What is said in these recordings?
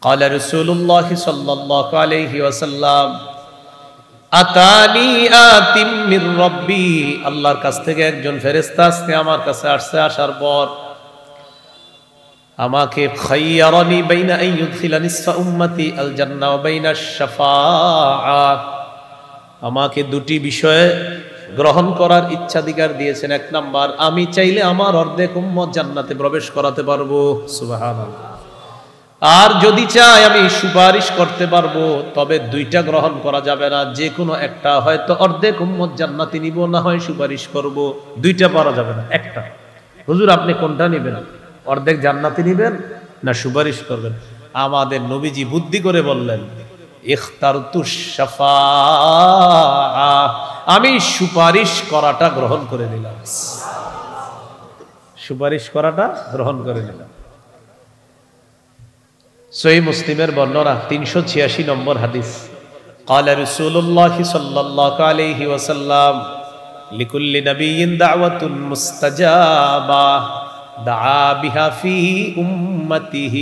قال رسول الله صلى الله عليه وسلم আতানি আতিম মির রব্বি, আল্লাহর কাছ থেকে একজন ফেরেশতা আজকে আমার কাছে আসছে। আসার পর আমাকে খায়্যারানি বাইনা আন ইউদখিলা নিসফা উম্মতি আল জান্নাহ ওয়া বাইনা আশ-শাফাআহ, আমাকে দুটি বিষয়ে গ্রহণ করার ইচ্ছাধিকার দিয়েছেন। এক নাম্বার, আমি চাইলে আমার অর্ধেক উম্মত জান্নাতে প্রবেশ করাতে পারবো, সুবহানাল্লাহ। আর যদি চাই আমি সুপারিশ করতে পারবো, তবে দুইটা গ্রহণ করা যাবে না, যে কোনো একটা। হয়তো অর্ধেক উম্মত জান্নাতে নিব, না হয় সুপারিশ করব, দুইটা পারা যাবে না, একটা। হুজুর আপনি কোনটা নেবেন, অর্ধেক জান্নাতে নেবেন না সুপারিশ করবেন? আমাদের নবীজি বুদ্ধি করে বললেন, ইখতারতুশ শাফাআহ, আমি সুপারিশ করাটা গ্রহণ করে নিলাম, সুপারিশ করাটা গ্রহণ করে নিলাম। সহিহ মুসলিমের বর্ণনা 386 নম্বর হাদিস। قال رسول الله صلى الله عليه وسلم لكل نبي دعوة مستجابة دعا بها في أمته।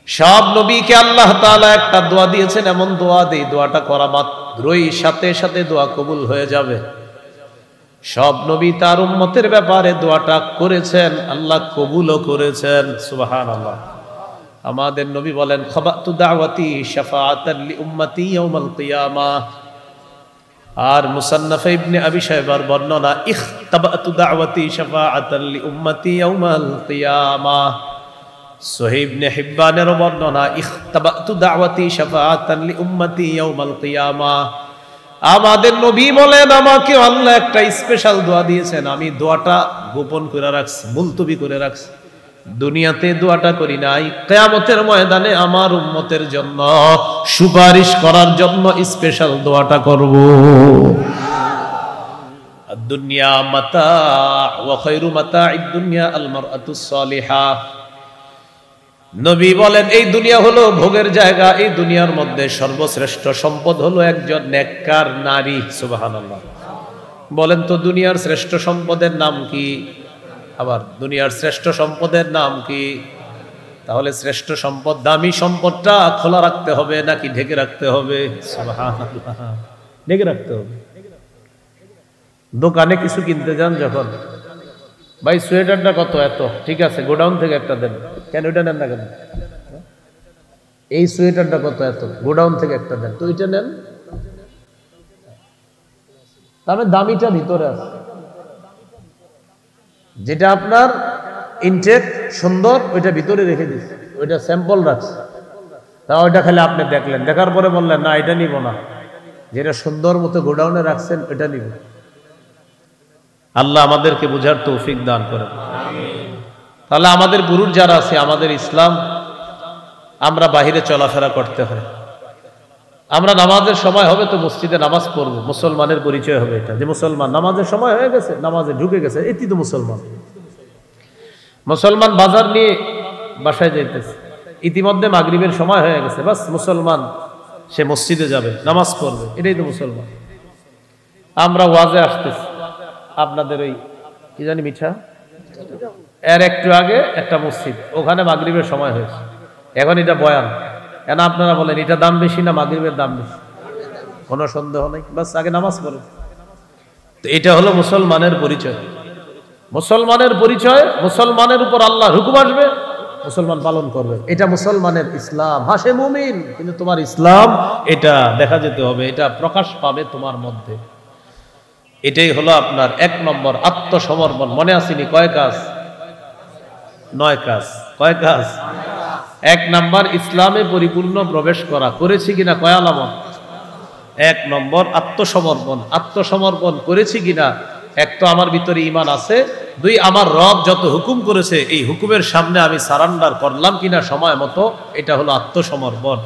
সব নবীকে আল্লাহ তাআলা একটা দোয়া দিয়েছেন, এমন দোয়া দেই দোয়াটা করা মাত্রই সাথে সাথে দোয়া কবুল হয়ে যাবে। সব নবী তার উম্মতের ব্যাপারে দোয়াটা করেছেন, আল্লাহ কবুলও করেছেন, সুবহানাল্লাহ। আমাদের নবী বলেন, খাবাতু দাওয়াতি শাফাআতান লি উম্মতি ইয়াউমাল কিয়ামাহ। আর মুসান্নাফে ইবনে আবি শায়বার বর্ণনা, ইখতাবাতু দাওয়াতি শাফাআতান লি উম্মতি ইয়াউমাল কিয়ামাহ। সহিহ ইবনে হিব্বানের বর্ণনা, ইখতাবাতু দাওয়াতি শাফাআতান লি উম্মতি ইয়াউমাল কিয়ামাহ। আমাদের নবী বলেন, আমাকে আল্লাহ একটা স্পেশাল দোয়া দিয়েছেন, আমি দোয়াটা গোপন করে রাখছি, মুলতবি করে রাখছি। দুনিয়াতে দোয়াটা করি নাই, কিয়ামতের ময়দানে আমার উম্মতের জন্য সুপারিশ করার জন্য স্পেশাল দোয়াটা করব। দুনিয়া মাতা ওয়া খায়রু মাতা'id দুনিয়া আল মারআতুস সালিহা। নবী বলেন, এই দুনিয়া হলো ভোগের জায়গা, এই দুনিয়ার মধ্যে সর্বশ্রেষ্ঠ সম্পদ হলো একজন নেককার নারী, সুবহানাল্লাহ। বলেন তো দুনিয়ার শ্রেষ্ঠ সম্পদের নাম কি? আবার দুনিয়ার শ্রেষ্ঠ সম্পদের নাম কি? তাহলে শ্রেষ্ঠ সম্পদ, দামি সম্পদটা খোলা রাখতে হবে নাকি ঢেকে রাখতে হবে? সুবহানাল্লাহ, ঢেকে রাখতে হবে। দোকানে কিছু কিনতে যান যখন, ভাই সোয়েটারটা কত? এত, ঠিক আছে গোডাউন থেকে একটা দেন। কেন ওইটা নেন না কেন? এই সোয়েটারটা কত? এত, গোডাউন থেকে একটা দেন। তো ওইটা নেন, তাহলে দামিটা ভিতরে আছে, যেটা আপনার ইনটেক সুন্দর ওইটা ভিতরে রেখে দিচ্ছে, ওইটা স্যাম্পল রাখছে। তা ওইটা খালি আপনি দেখলেন, দেখার পরে বললেন না এটা নিব না, যেটা সুন্দর মতো গোডাউনে রাখছেন ওইটা নিব। আল্লাহ আমাদেরকে বুঝার তৌফিক দান করেন। তাহলে আমাদের পুরুষ যারা আছে, আমাদের ইসলাম, আমরা বাহিরে চলাফেরা করতে হয়। আমরা নামাজের সময় হবে তো মসজিদে নামাজ পড়বো, মুসলমানের পরিচয় হবে এটা, যে মুসলমান। নামাজের সময় হয়ে গেছে, নামাজে ঢুকে গেছে, এটি তো মুসলমান। মুসলমান বাজার নিয়ে বাসায় যাইতেছে, ইতিমধ্যে মাগরিবের সময় হয়ে গেছে, বাস মুসলমান সে মসজিদে যাবে, নামাজ পড়বে, এটাই তো মুসলমান। আমরা ওয়াজে আসতেছি, আপনাদের ওই কি জানি মিঠা এর একটু আগে একটা মসজিদ, ওখানে মাগরিবের সময় হয়েছে, এখন এটা বয়ান। কেন আপনারা বলেন এটা দাম বেশি না মাগরিবের দাম বেশি? কোনো সন্দেহ নেই, বাস আগে নামাজ পড়ে। তো এটা হলো মুসলমানের পরিচয়। মুসলমানের পরিচয়, মুসলমানের উপর আল্লাহর হুকুম আসবে, মুসলমান পালন করবে, এটা মুসলমানের ইসলাম। হাসে মুমিন, কিন্তু তোমার ইসলাম এটা দেখা যেতে হবে, এটা প্রকাশ পাবে তোমার মধ্যে। এটাই হলো আপনার 1 নম্বর আত্মসমর্পণ। মনে আসেনি কয় কাজ? 9 কাজ। কয় কাজ? 1 নম্বর ইসলামে পরিপূর্ণ প্রবেশ করা, করেছি কিনা? কয় আলামত? 1 নম্বর আত্মসমর্পণ। আত্মসমর্পণ করেছি কিনা? 1 তো আমার ভিতরে ঈমান আছে, 2 আমার রব যত হুকুম করেছে এই হুকুমের সামনে আমি সারান্ডার করলাম কিনা সময় মতো, এটা হলো আত্মসমর্পণ।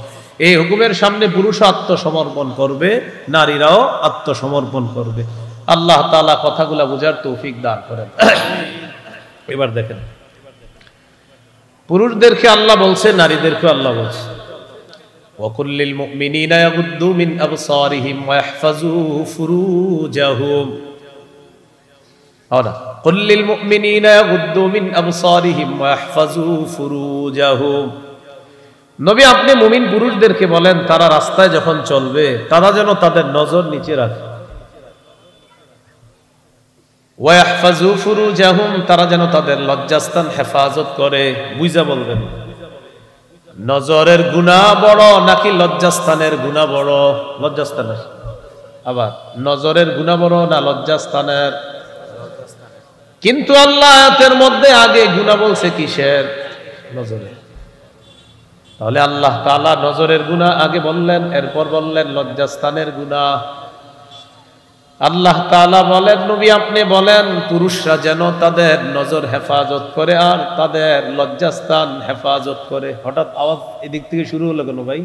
এই হুকুমের সামনে পুরুষও আত্মসমর্পণ করবে, নারীরাও আত্মসমর্পণ করবে। আল্লাহ তাআলা কথাগুলা বুঝার তৌফিক দান করেন। এবার দেখেন, পুরুষদেরকে আল্লাহ বলছে, নারীদেরকে আল্লাহ বলছে, ওয়াকুল্লিল মুমিনিনা ইয়াগুদ্দু মিন আবসারিহিম ওয়া ইয়াহফাজু ফুরুজাহুম। আওরা কুল্লিল মুমিনিনা ইয়াগুদ্দু মিন আবসারিহিম ওয়া ইয়াহফাজু ফুরুজাহুম নবী আপনি মুমিন পুরুষদেরকে বলেন তারা রাস্তায় যখন চলবে তারা যেন তাদের নজর নিচে রাখে, ওয়াহফাজু ফুরুজাহুম, তারা যেন তাদের লজ্জাস্থান হেফাজত করে। বুঝা বলবেন, নজরের গুনাহ বড় নাকি লজ্জাস্থানের গুনাহ বড়? লজ্জাস্থানের। আবার নজরের গুনাহ বড় না লজ্জাস্থানের? কিন্তু আল্লাহ আয়াতের মধ্যে আগে গুনাহ বলছে কিসের? নজরের। তাহলে আল্লাহ তাআলা নজরের গুনাহ আগে বললেন, এরপর বললেন লজ্জাস্থানের গুনাহ। আল্লাহ তাআলা বলেন নবী আপনি বলেন পুরুষরা যেন তাদের নজর হেফাজত করে আর তাদের লজ্জাস্থান হেফাজত করে। হঠাৎ আওয়াজ এদিক থেকে শুরু হলো কেন ভাই?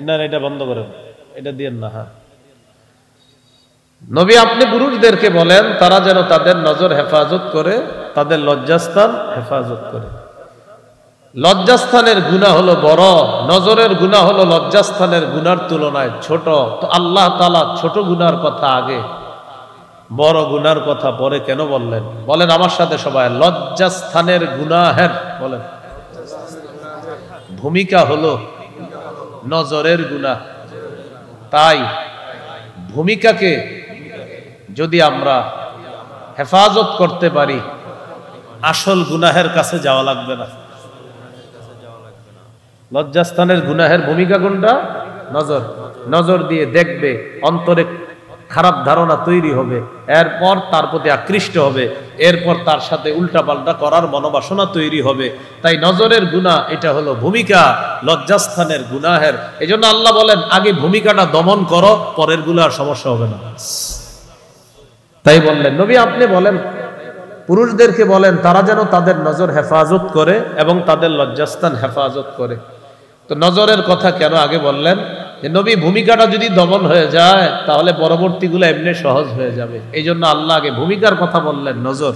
না এটা বন্ধ করেন, এটা দিয়েন না। হ্যাঁ, নবী আপনি পুরুষদেরকে বলেন তারা যেন তাদের নজর হেফাজত করে, তাদের লজ্জাস্থান হেফাজত করে। লজ্জাস্থানের গুনাহ হলো বড়, নজরের গুনাহ হলো লজ্জাস্থানের গুনার তুলনায় ছোট। তো আল্লাহ তাআলা ছোট গুনার কথা আগে, বড় গুনার কথা পরে কেন বললেন? বলেন আমার সাথে সবাই, লজ্জাস্থানের গুনাহের বলেন ভূমিকা হলো নজরের গুনাহ। তাই ভূমিকাকে যদি আমরা হেফাজত করতে পারি, আসল গুনাহের কাছে যাওয়া লাগবে না। লজ্জাস্থানের গুনাহের ভূমিকা কোনটা? নজর। নজর দিয়ে দেখবে, অন্তরে খারাপ ধারণা তৈরি হবে, এরপর তার প্রতি আকৃষ্ট হবে, এরপর তার সাথে উল্টাপাল্টা করার মনোবাসনা তৈরি হবে। তাই নজরের গুনাহ এটা হলো ভূমিকা লজ্জাস্থানের গুনাহের। এজন্য আল্লাহ বলেন আগে ভূমিকাটা দমন করো, পরের গুলার সমস্যা হবে না। তাই বললেন নবী আপনি বলেন পুরুষদেরকে বলেন তারা যেন তাদের নজর হেফাজত করে এবং তাদের লজ্জাস্থান হেফাজত করে। তো নজরের কথা কেন আগে বললেন? যে নবী ভূমিকাটা যদি দমন হয়ে যায় তাহলে পরবর্তীগুলো এমনি সহজ হয়ে যাবে। এই জন্য আল্লাহ আগে ভূমিকার কথা বললেন, নজর।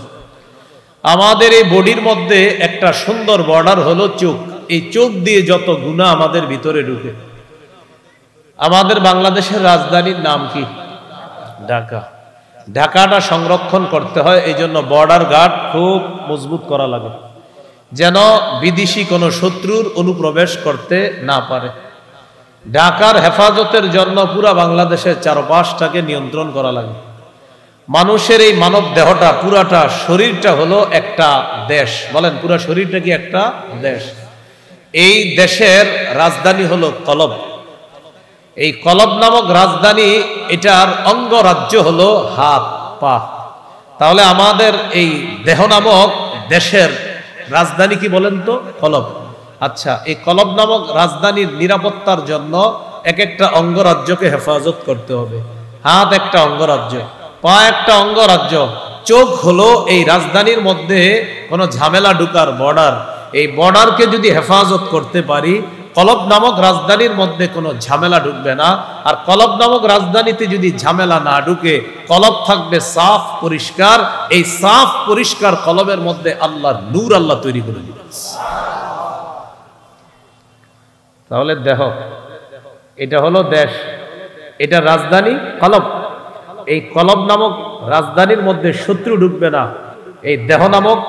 আমাদের এই বডির মধ্যে একটা সুন্দর বর্ডার হলো চোখ। এই চোখ দিয়ে যত গুনাহ আমাদের ভিতরে ঢুকে। আমাদের বাংলাদেশের রাজধানীর নাম কি? ঢাকা। ঢাকাটা সংরক্ষণ করতে হয়, এই জন্য বর্ডার গার্ড খুব মজবুত করা লাগে, যেন বিদেশি কোনো শত্রুর অনুপ্রবেশ করতে না পারে। ঢাকার হেফাজতের জন্য পুরা বাংলাদেশের চারপাশটাকে নিয়ন্ত্রণ করা লাগে। মানুষের এই মানব দেহটা পুরাটা শরীরটা হলো একটা দেশ। বলেন পুরা শরীরটা কি একটা দেশ? এই দেশের রাজধানী হলো কলব। এই কলব নামক রাজধানী, এটার অঙ্গরাজ্য হলো হাত পা। তাহলে আমাদের এই দেহ নামক দেশের রাজধানী কি বলেন তো? কলব। আচ্ছা, এই কলব নামক রাজধানীর নিরাপত্তার জন্য এক একটা অঙ্গরাজ্যকে হেফাজত করতে হবে। হাত একটা অঙ্গরাজ্য, পা একটা অঙ্গরাজ্য, চোখ হলো এই রাজধানীর মধ্যে কোনো ঝামেলা ঢুকার বর্ডার। এই বর্ডারকে যদি হেফাজত করতে পারি, কলব নামক রাজধানীর মধ্যে কোনো ঝামেলা ঢুকবে না। আর কলব নামক রাজধানীতে যদি ঝামেলা না ঢুকে, কলব থাকবে সাফ পরিষ্কার। এই সাফ পরিষ্কার কলবের মধ্যে আল্লাহর নূর আল্লাহ তৈরি করে দিবেন। তাহলে দেহ, এটা হলো দেশ, এটা রাজধানী কলব। এই কলব নামক রাজধানীর মধ্যে শত্রু ঢুকবে না। এই দেহ নামক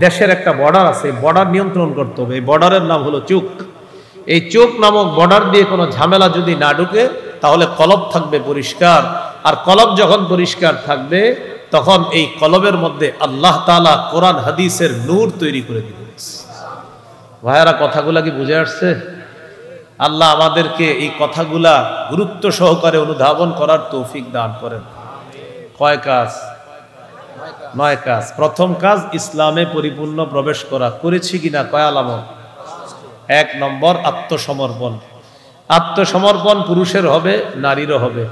দেশের একটা বর্ডার আছে, বর্ডার নিয়ন্ত্রণ করতে হবে। এই বর্ডারের নাম হলো চোখ। এই চোখ নামক বর্ডার দিয়ে কোনো ঝামেলা যদি না ঢুকে, তাহলে কলব থাকবে পরিষ্কার। আর কলব যখন পরিষ্কার থাকবে, তখন এই কলবের মধ্যে আল্লাহ তাআলা কোরআন হাদিসের নূর তৈরি করে দিবেন। ভাইয়ারা, কথাগুলা কি বুঝে আসছে? আল্লাহ আমাদেরকে এই কথাগুলা গুরুত্ব সহকারে অনুধাবন করার তৌফিক দান করেন। কয় কাজ? 9 কাজ। প্রথম কাজ ইসলামে পরিপূর্ণ প্রবেশ করা। করেছি কিনা? কয় আলামত? 1 নম্বর আত্মসমর্পণ। আত্মসমর্পণ পুরুষের হবে, নারীরও হবে।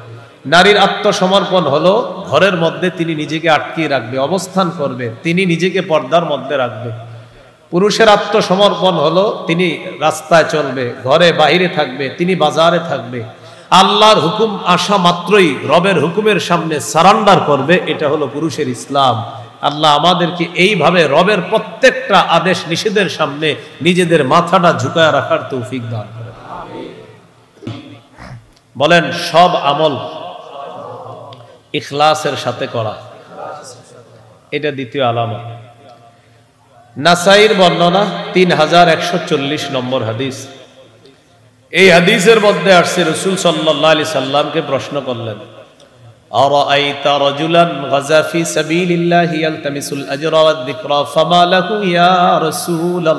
নারীর আত্মসমর্পণ হলো ঘরের মধ্যে তিনি নিজেকে আটকিয়ে রাখবে, অবস্থান করবে, তিনি নিজেকে পর্দার মধ্যে রাখবে। পুরুষের আত্মসমর্পণ হলো তিনি রাস্তায় চলবে, ঘরে বাইরে থাকবে, তিনি বাজারে থাকবে, আল্লাহর হুকুম আসা মাত্রই রবের হুকুমের সামনে সারান্ডার করবে। এটা হলো পুরুষের ইসলাম। আল্লাহ আমাদেরকে এইভাবে রবের প্রত্যেকটা আদেশ নিষেধের সামনে নিজেদের মাথাটা ঝুঁকায় রাখার তৌফিক দান করেন। বলেন সব আমল ইখলাসের সাথে করা, এটা দ্বিতীয় আলামত। নাসাইর বর্ণনা 3140 নম্বর হাদিস। এই হাদিসের মধ্যে আসছে রাসূল সাল্লাল্লাহু আলাইহি সাল্লামকে প্রশ্ন করলেন, আরাআইতা রাজুলান গাজা ফি সাবিলিল্লাহি ইয়ালতামিসুল আজরা ওয়াদ যিকরা ফামা লাহু ইয়া রাসূলুল্লাহ।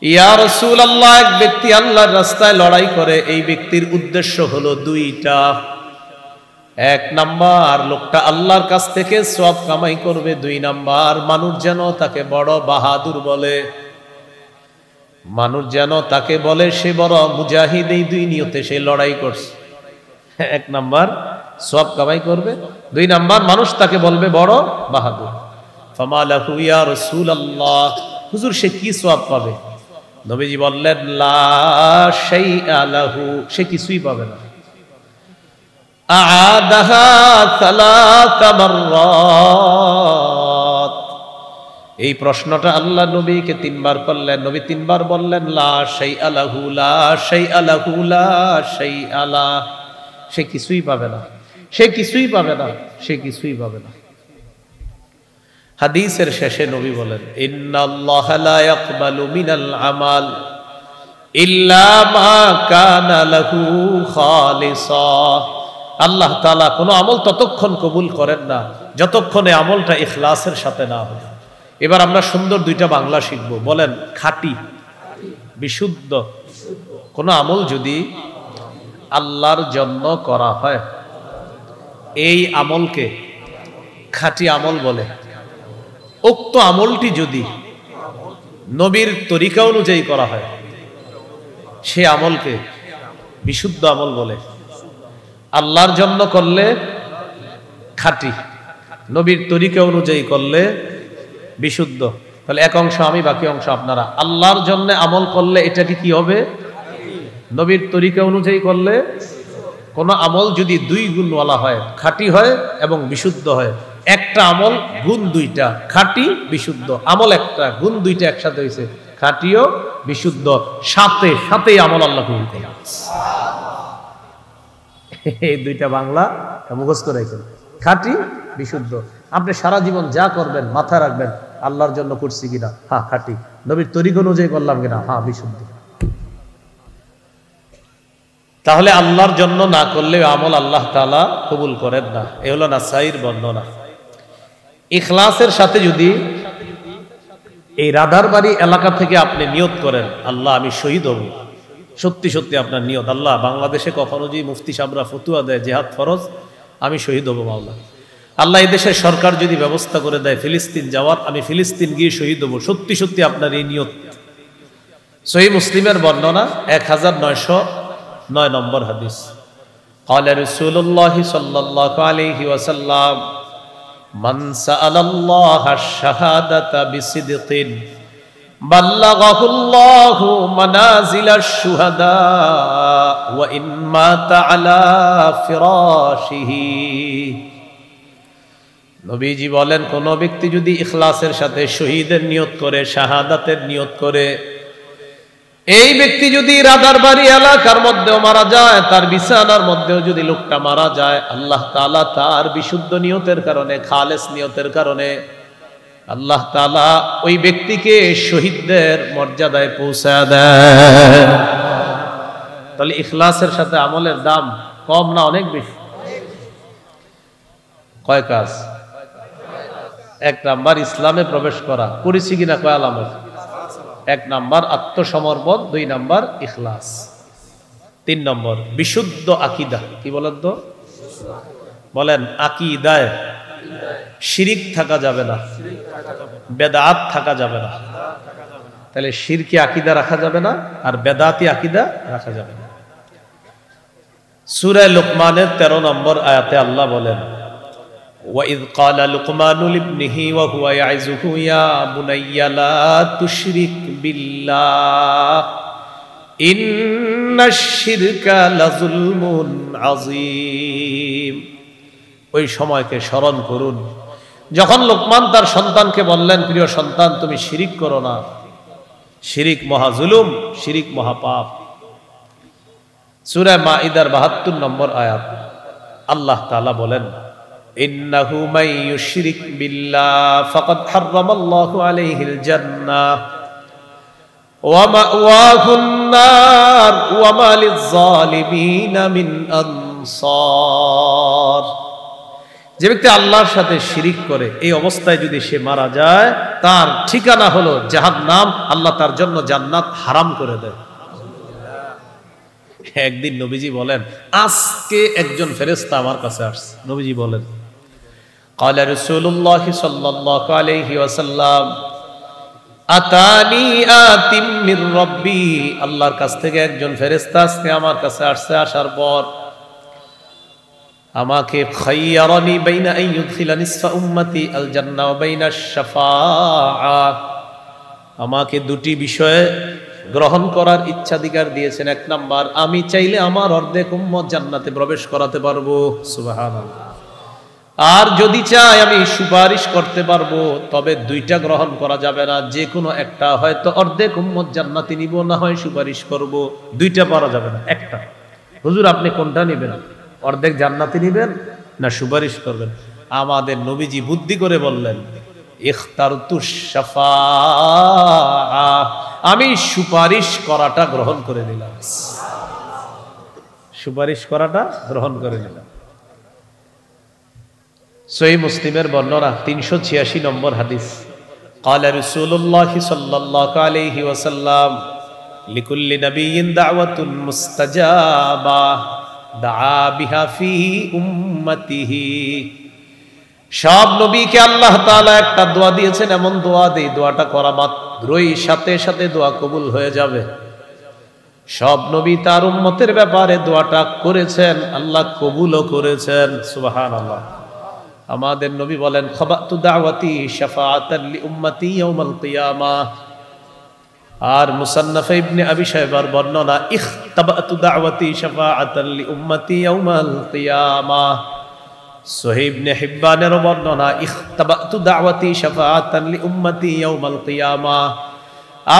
ইয়া রাসূলুল্লাহ, এক ব্যক্তি আল্লাহর রাস্তায় লড়াই করে, এই ব্যক্তির উদ্দেশ্য হলো দুইটা। এক নাম্বার, লোকটা আল্লাহর কাছ থেকে সওয়াব কামাই করবে। দুই নাম্বার, মানুষ যেন তাকে বড় বাহাদুর বলে, মানুষ যেন তাকে বলে সে বড় মুজাহিদ। এই দুই নিয়তে সে লড়াই করছে। এক নাম্বার সওয়াব কামাই করবে, দুই নাম্বার মানুষ তাকে বলবে বড় বাহাদুর। ফামা লাহু ইয়া রাসূলুল্লাহ, হুজুর সে কি সওয়াব পাবে? নবীজি বললেন, লা শাইআ লাহু, সে কিছুই পাবে না। আ'আদাহা সালাসা মাররাত, এই প্রশ্নটা আল্লাহ নবীকে 3 বার করলেন। নবী 3 বার বললেন, লা শাইআ লাহু, লা শাইআ লাহু, লা শাইআ লা, সে কিছুই পাবে না, সে কিছুই পাবে না, সে কিছুই পাবে না। হাদিসের শেষে নবী বলেন, ইন্নাল্লাহা লা ইয়াকবালু মিনাল আমাল ইল্লা মা কানা লাহু খালিসা। আল্লাহ তাআলা কোনো আমল ততক্ষণ কবুল করেন না যতক্ষণে আমলটা ইখলাসের সাথে না হয়। এবার আমরা সুন্দর দুইটা বাংলা শিখব। বলেন, খাঁটি, বিশুদ্ধ। কোনো আমল যদি আল্লাহর জন্য করা হয়, এই আমলকে খাঁটি আমল বলে। উক্ত আমলটি যদি নবীর তরিকা অনুযায়ী করা হয়, সে আমলকে বিশুদ্ধ আমল বলে। আল্লাহর জন্য করলে খাঁটি, নবীর তরিকা অনুযায়ী করলে বিশুদ্ধ। তাহলে এক অংশ আমি, বাকি অংশ আপনারা। আল্লাহর জন্য আমল করলে এটাকে কি হবে? নবীর তরিকা অনুযায়ী করলে। কোন আমল যদি 2 গুণওয়ালা হয়, খাঁটি হয় এবং বিশুদ্ধ হয়, একটা আমল গুণ 2টা, খাঁটি বিশুদ্ধ। আমল একটা, গুণ 2টা একসাথে হয়েছে, খাঁটিও বিশুদ্ধ, সাথে সাথেই আমল আল্লাহ কবুল করে। এই দুইটা বাংলা মুখস্থ রাখেন, খাঁটি বিশুদ্ধ। আপনি সারা জীবন যা করবেন মাথায় রাখবেন, আল্লাহর জন্য করছি কিনা, হ্যাঁ খাঁটি। নবীর তরিকা অনুযায়ী করলাম কিনা, হ্যাঁ বিশুদ্ধ। তাহলে আল্লাহর জন্য না করলে আমল আল্লাহ তাআলা কবুল করেন না। এ হলো নাসাইর বর্ণনা। ইখলাসের সাথে যদি এই রাধারবাড়ি এলাকা থেকে আপনি নিয়ত করেন, আল্লাহ আমি শহীদ হব, সত্যি সত্যি আপনার নিয়ত, আল্লাহ বাংলাদেশে কখনো যদি মুফতি সাহেবরা ফতুয়া দেয় জিহাদ ফরজ, আমি শহীদ হব মাওলা। আল্লাহ এই দেশের সরকার যদি ব্যবস্থা করে দেয় ফিলিস্তিন যাওয়ার, আমি ফিলিস্তিন গিয়ে শহীদ হব, সত্যি সত্যি আপনার এই নিয়ত। সহিহ মুসলিমের বর্ণনা 1909 নম্বর হাদিস। قال رسول الله صلى الله عليه وسلم من سأل الله الشهادة بصدق بلغه الله منازل الشهداء وإن مات على فراشه। নবীজি বলেন, কোন ব্যক্তি যদি ইখলাসের সাথে শহীদের নিয়ত করে, শাহাদাতের নিয়ত করে, এই ব্যক্তি যদি রাদারবাড়ি এলাকার মধ্যেও মারা যায়, তার বিছানার মধ্যেও যদি লোকটা মারা যায়, আল্লাহ তাআলা তার বিশুদ্ধ নিয়তের কারণে, খালেস নিয়তের কারণে আল্লাহ তাআলা ওই ব্যক্তিকে শহীদদের মর্যাদায় পৌঁছায় দেয়। তাহলে ইখলাসের সাথে আমলের দাম কম না অনেক বেশি? কয় কাজ? 1 নাম্বার ইসলামে প্রবেশ করা, করেছি কিনা কয় আলামত? 1 নাম্বার আত্মসমর্পণ, 2 নাম্বার ইখলাস, 3 নম্বর বিশুদ্ধ আকীদা। কি বলেন তো? বলেন, আকীদায় শিরিক থাকা যাবে না, বেদাত থাকা যাবে না। তাহলে শিরকি আকীদা রাখা যাবে না, আর বেদাতি আকীদা রাখা যাবে না। সূরা লুকমানের 13 নম্বর আয়াতে আল্লাহ বলেন, وَإِذْ قَالَ لُقْمَانُ لِابْنِهِ وَهُوَ يَعِظُهُ يَا بُنَيَّ لَا تُشْرِكْ بِاللَّهِ إِنَّ الشِّرْكَ لَظُلْمٌ عَظِيمٌ। ওই সময়কে স্মরণ করুন যখন লোকমান তার সন্তানকে বললেন, প্রিয় সন্তান তুমি শিরিক করো না, শিরিক মহা জুলুম, শিরিক মহা পাপ। সূরা মাঈদার 72 নম্বর আয়াত আল্লাহ তাআলা বলেন, ইন্নাহু মান ইউশরিক বিল্লাহ ফাকাদ হারামাল্লাহু আলাইহিল জান্নাহ ওয়া মাওয়াহুন নার ওয়া মা লিয-যালিমিনা মিন আনসার। যে ব্যক্তি আল্লাহর সাথে শিরিক করে এই অবস্থায় যদি সে মারা যায়, তার ঠিকানা হলো জাহান্নাম। আল্লাহ তার জন্য জান্নাত হারাম করে দেয়। একদিন নবীজি বলেন, আজকে একজন ফেরেশতা আমার কাছে আসছে। নবীজি বলেন, ক্বালা রাসূলুল্লাহ সাল্লাল্লাহু আলাইহি ওয়াসাল্লাম, আতানি আতিম মির রাব্বি, আল্লাহর কাছ থেকে একজন ফেরেশতা আজকে আমার কাছে আসছে। আসার পর আমাকে খায়্যারানি বাইনা আন ইউদখিলা নিসফা উম্মতি আল জান্নাহ ওয়া বাইনা আশ-শাফাআহ, আমাকে দুটি বিষয়ে গ্রহণ করার ইচ্ছাধিকার দিয়েছেন। এক নাম্বার, আমি চাইলে আমার অর্ধেক উম্মত জান্নাতে প্রবেশ করাতে পারবো, সুবহানাল্লাহ। আর যদি চাই আমি সুপারিশ করতে পারবো, তবে দুইটা গ্রহণ করা যাবে না, যে কোনো একটা। হয়তো অর্ধেক উম্মত জান্নাতে নিব, না হয় সুপারিশ করব, দুইটা পারা যাবে না, একটা। হুজুর আপনি কোনটা নেবেন, অর্ধেক জান্নাতে নেবেন না সুপারিশ করবেন? আমাদের নবীজি বুদ্ধি করে বললেন, ইখতারতুশ শাফাআহ, আমি সুপারিশ করাটা গ্রহণ করে নিলাম, সুপারিশ করাটা গ্রহণ করে নিলাম। সহিহ মুসলিমের বর্ণনা 386 নম্বর হাদিস। ক্বালা রাসূলুল্লাহ সাল্লাল্লাহু আলাইহি ওয়াসাল্লাম, লিকুল্লি নাবিয়্যিন দাওয়াতুন মুস্তাজাবা দাআ বিহা ফি উম্মতিহি। সব নবীকে আল্লাহ তাআলা একটা দোয়া দিয়েছেন, এমন দোয়া দেই দোয়াটা করা মাত্রই সাথে সাথে দোয়া কবুল হয়ে যাবে। সব নবী তার উম্মতের ব্যাপারে দোয়াটা করেছেন, আল্লাহ কবুলও করেছেন, সুবহানাল্লাহ। আমাদের নবী বলেন, খাবাতু দাওয়াতি শাফাআতান লি উম্মতি ইয়াউমাল কিয়ামাহ। আর মুসান্নাফ ইবনে আবি শায়বার বর্ণনা, ইখতাবাতু দাওয়াতি শাফাআতান লি উম্মতি ইয়াউমাল কিয়ামাহ। সহিহ ইবনে হিব্বানের বর্ণনা, ইখতাবাতু দাওয়াতি শাফাআতান লি উম্মতি ইয়াউমাল কিয়ামাহ।